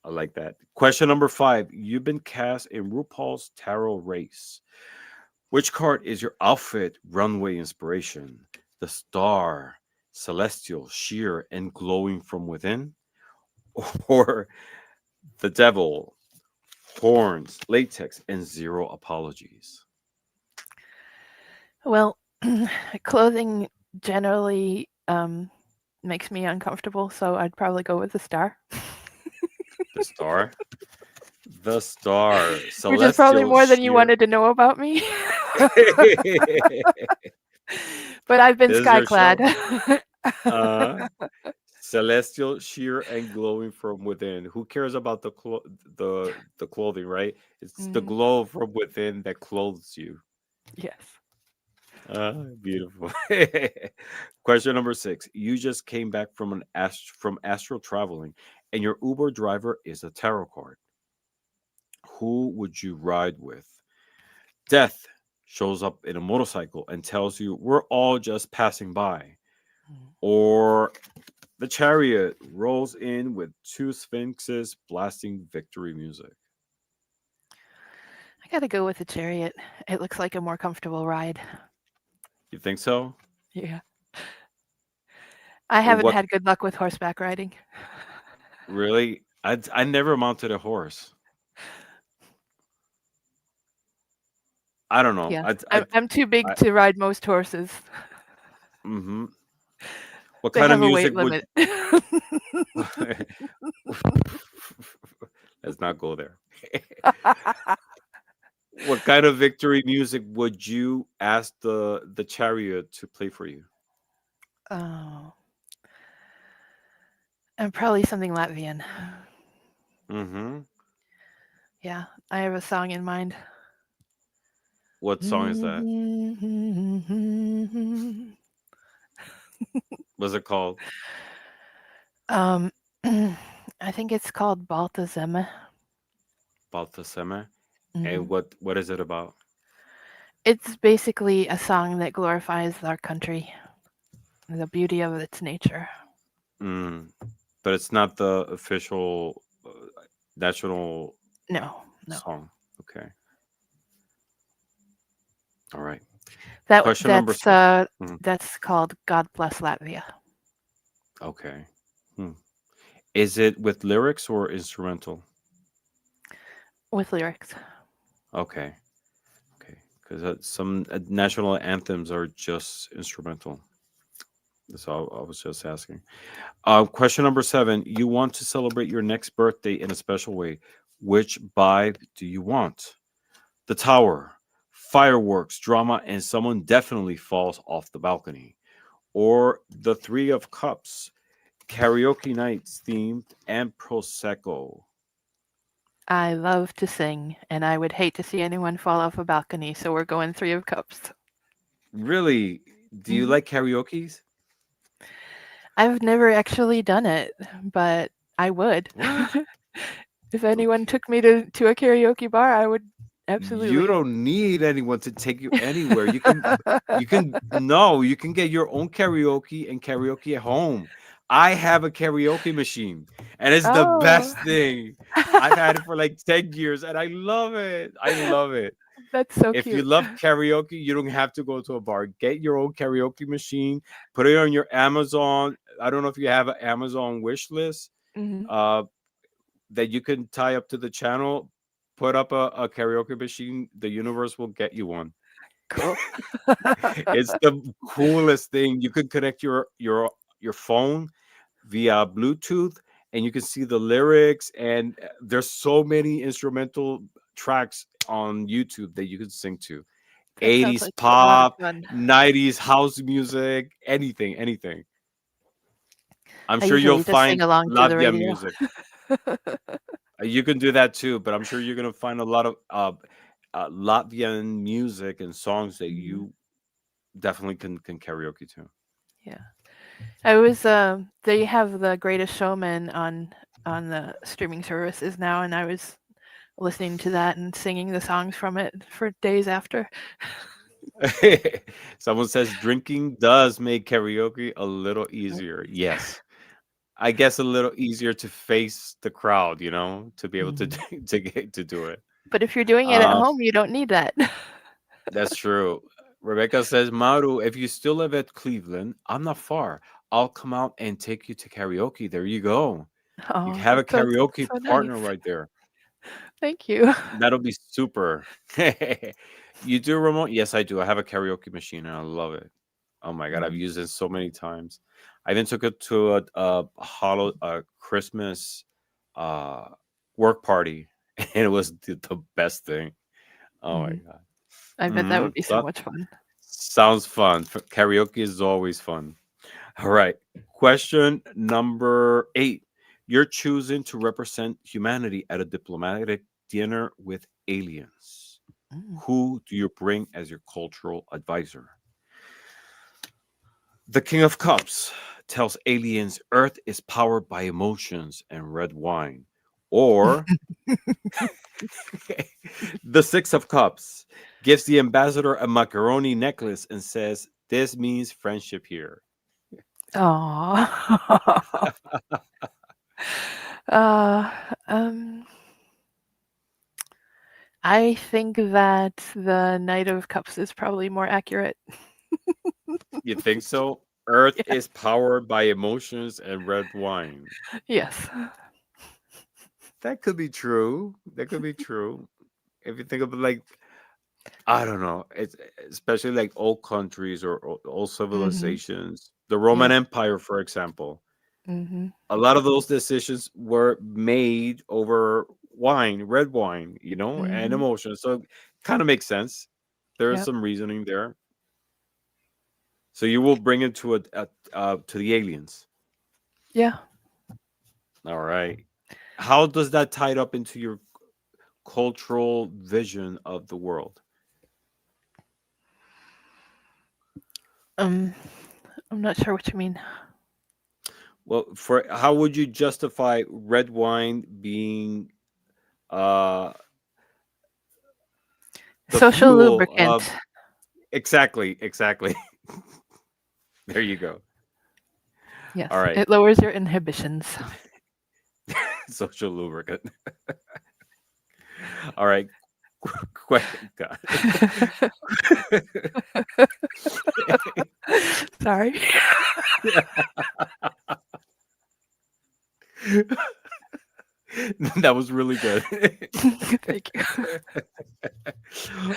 I like that. Question number 5. You've been cast in RuPaul's Tarot Race. Which card is your outfit runway inspiration? The star, celestial, sheer, and glowing from within? Or the devil, horns, latex, and zero apologies? Well, clothing generally makes me uncomfortable, so I'd probably go with the star, The star? The star, which is probably celestial, more than you sheer. wanted to know about me. This But I've been is sky your clad. show. Uh, celestial, sheer, and glowing from within. Who cares about the clothing, right? It's the Mhm. glow from within that clothes you. Yes. Beautiful. Question number 6. You just came back from from astral traveling, and your Uber driver is a tarot card. Who would you ride with? Death shows up in a motorcycle and tells you we're all just passing by. Mm. Or the chariot rolls in with two sphinxes blasting victory music. I gotta go with the chariot. It looks like a more comfortable ride. You think so? Yeah. I And haven't what had good luck with horseback riding. really? I never mounted a horse. I don't know. Yeah. I'm too big I to ride most horses. hmm What They kind of have a weight music would limit. let's not go there. What kind of victory music would you ask the chariot to play for you? Oh, and probably something Latvian. hmm Yeah, I have a song in mind. What song is that? What's it called? Um, I think it's called Baltazema. Baltaseme. And Mhm. what is it about? It's basically a song that glorifies our country, the beauty of its nature. Mm, but it's not the official national No, no. song. Okay. All right. That Question number 7. Mhm. that's called God Bless Latvia Okay. Hmm. Is it with lyrics or instrumental? with lyrics. Okay. Okay. Because some national anthems are just instrumental. That's all I was just asking. Question number 7. You want to celebrate your next birthday in a special way. Which vibe do you want? The tower, fireworks, drama, and someone definitely falls off the balcony. Or the Three of Cups, karaoke nights themed and prosecco. I love to sing, and I would hate to see anyone fall off a balcony, so we're going Three of Cups. Really? Do you Mhm. like karaoke's? I've never actually done it, but I would. What? If anyone took me to a karaoke bar, I would You absolutely. don't need anyone to take you anywhere. You can get your own karaoke and karaoke at home. I have a karaoke machine and it's the Oh. best thing. I've had it for like 10 years and I love it. I love it. That's so If you cute. love karaoke, you don't have to go to a bar. Get your own karaoke machine, put it on your Amazon. I don't know if you have an Amazon wish list. Mhm. Uh, that you can tie up to the channel, put up a karaoke machine, the universe will get you one. Cool. It's the coolest thing. You can connect your phone via Bluetooth and you can see the lyrics and there's so many instrumental tracks on YouTube that you can sing to. That sounds 80s like a lot of pop, fun. 90s house music, anything, anything. I'm I sure you'll usually just sing find along to the Latvian radio. music. You can do that too, but I'm sure you're gonna find a lot of Latvian music and songs that Mhm. you definitely can karaoke to. Yeah. I was they have the Greatest Showman on the streaming services now, and I was listening to that and singing the songs from it for days after. Someone says drinking does make karaoke a little easier. Yes, I guess a little easier to face the crowd, to be able to Mhm. to do it. But if you're doing it at Uh, home, you don't need that. that's true. Rebecca says, Maru, if you still live at Cleveland, I'm not far. I'll come out and take you to karaoke. There you go. You Oh, have a that sounds karaoke so partner nice. right there. Thank you. That'll be super. You do remote? Yes, I do. I have a karaoke machine and I love it. Oh my god, I've Mhm. used it so many times. I even took it to a Christmas uh, work party, and it was the best thing. Oh my Mhm. god. I bet that Hmm would be so So, much fun. sounds fun. Karaoke is always fun. All right. Question number 8. You're choosing to represent humanity at a diplomatic dinner with aliens. Mm. Who do you bring as your cultural advisor? The King of Cups tells aliens Earth is powered by emotions and red wine. Or the Six of Cups gives the ambassador a macaroni necklace and says, This means friendship here. Aw. Uh, um, I think that the Knight of Cups is probably more accurate. You think so? Earth Yeah. is powered by emotions and red wine. Yes. That could be true. That could be true. If you think of it like, I don't know, it's especially like old countries or old Mhm. civilizations. The Roman Yep. Empire, for example, Mhm. a lot of those decisions were made over wine, red wine, and Mhm. emotions. So kind of makes sense. There is Yep. some reasoning there. So you will bring it to the aliens. Yeah. All right. How does that tie up into your cultural vision of the world? Um, I'm not sure what you mean. Well, for how would you justify red wine being uh the Social fuel lubricant. of exactly. There you go. Yes, All right. it lowers your inhibitions. Social lubricant. All right. God. Sorry. That was really good. Thank you.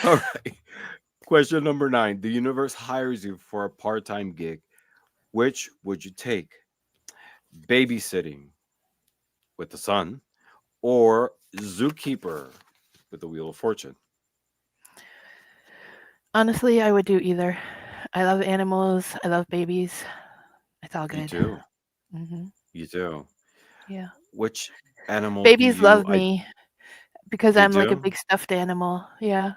All right. Question number 9. The universe hires you for a part-time gig. Which would you take? Babysitting with the sun or zookeeper with the Wheel of Fortune? Honestly, I would do either. I love animals. I love babies. It's all You good. do. Hmm. You do. Yeah. Which animal do Babies you love me because they I'm like a do? big stuffed animal. Yeah.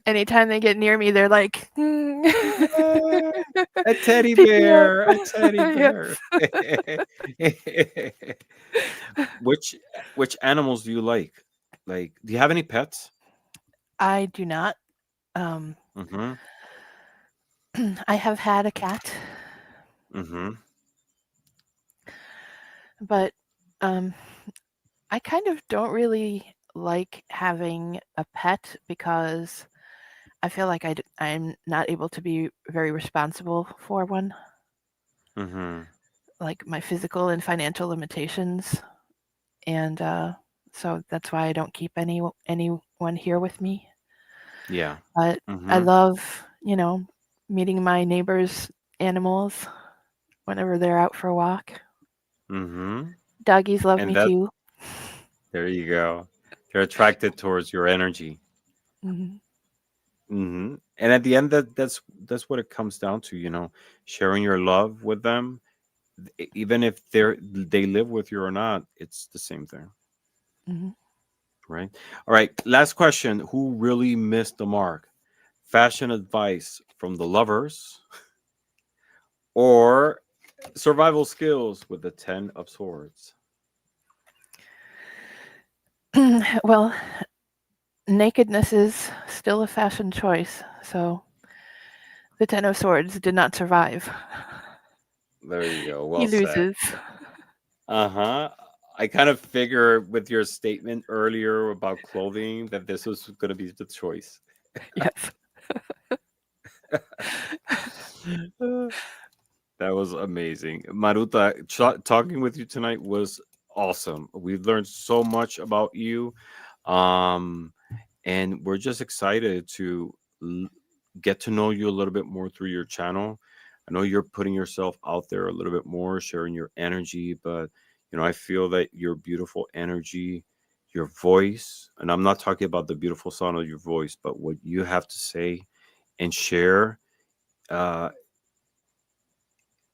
Anytime they get near me, they're like, Yeah, a teddy pick me up. bear, a teddy Yes. bear. which which animals do you like? Like, do you have any pets? I do not. Um, Mm-hmm. I have had a cat, Mm-hmm. but um, I kind of don't really like having a pet because I feel like I'm not able to be very responsible for one, Mm-hmm. like my physical and financial limitations, and so that's why I don't keep anyone here with me. Yeah. But I Mm-hmm. love, meeting my neighbors' animals whenever they're out for a walk. Mm-hmm. Doggies love And me that too. there you go. They're attracted towards your energy. Hmm. Mm-hmm. And at the end, that's what it comes down to, sharing your love with them. Even if they live with you or not, it's the same thing, Hmm. right? All right, last question. Who really missed the mark? Fashion advice from the lovers or survival skills with the 10 of swords? Well, nakedness is still a fashion choice, so the Ten of Swords did not survive. There you go. He Well said. loses. Uh-huh. I kind of figure with your statement earlier about clothing that this was going to be the choice. Yes. That was amazing. Maruta, talking with you tonight was awesome. We've learned so much about you. Um, and we're just excited to l- get to know you a little bit more through your channel. I know you're putting yourself out there a little bit more, sharing your energy, but I feel that your beautiful energy, your voice, and I'm not talking about the beautiful sound of your voice, but what you have to say and share uh,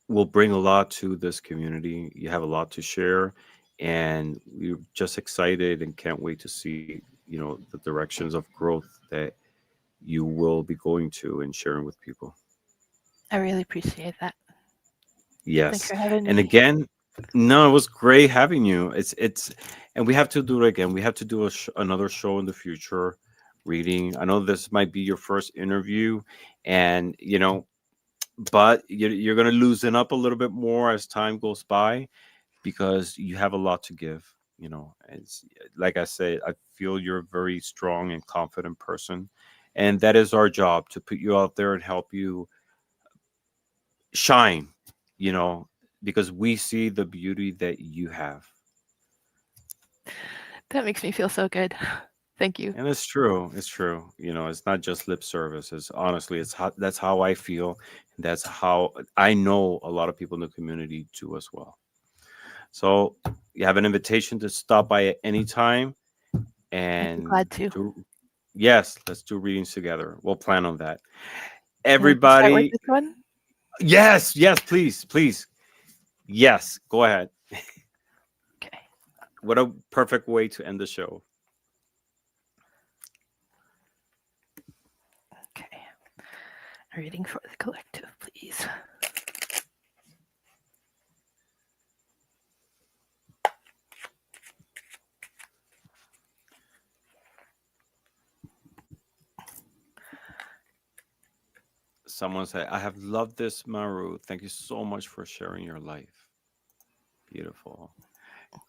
will bring a lot to this community. You have a lot to share, and we're just excited and can't wait to see, the directions of growth that you will be going to and sharing with people. I really appreciate that. Thanks Yes. for having And me. again, no, it was great having you. And we have to do it again. We have to do another show in the future, reading. I know this might be your first interview, and but you're going to loosen up a little bit more as time goes by because you have a lot to give. It's like I said, I feel you're a very strong and confident person, and that is our job to put you out there and help you shine, you know, because we see the beauty that you have. That makes me feel so good. Thank you. And it's true. It's true. It's not just lip service. It's honestly, that's how I feel. And that's how I know a lot of people in the community too as well. So you have an invitation to stop by at any time I'd be and glad to. do, yes, let's do readings together. We'll plan on that. And I can start with Everybody, this one. yes, yes, please, please. Yes, go ahead. Okay. What a perfect way to end the show. Okay. A reading for the collective, please. Someone said, I have loved this, Maru. Thank you so much for sharing your life. Beautiful.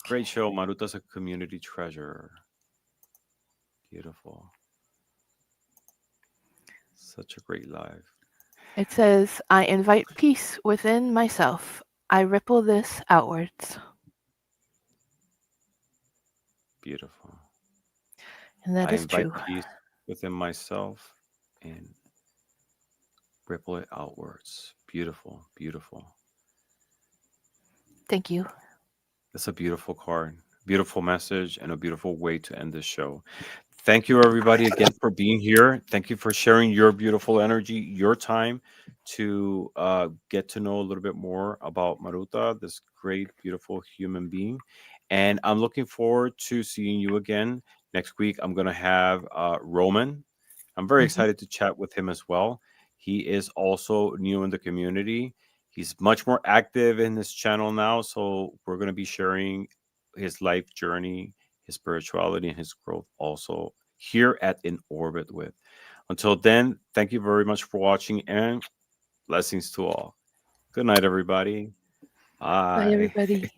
Great Okay. show. Maruta's a community treasure. Beautiful. Such a great live. It says, I invite peace within myself. I ripple this outwards. Beautiful. And that I is invite true. peace within myself and ripple it outwards. Beautiful. Beautiful. Thank you. That's a beautiful card. Beautiful message and a beautiful way to end this show. Thank you, everybody, again for being here. Thank you for sharing your beautiful energy, your time to get to know a little bit more about Maruta, this great, beautiful human being. And I'm looking forward to seeing you again next week. I'm going to have Roman. I'm very Hmm. excited to chat with him as well. He is also new in the community. He's much more active in his channel now. So we're going to be sharing his life journey, his spirituality, and his growth also here at In Orbit With. Until then, thank you very much for watching and blessings to all. Good night, everybody. Bye, Bye. everybody.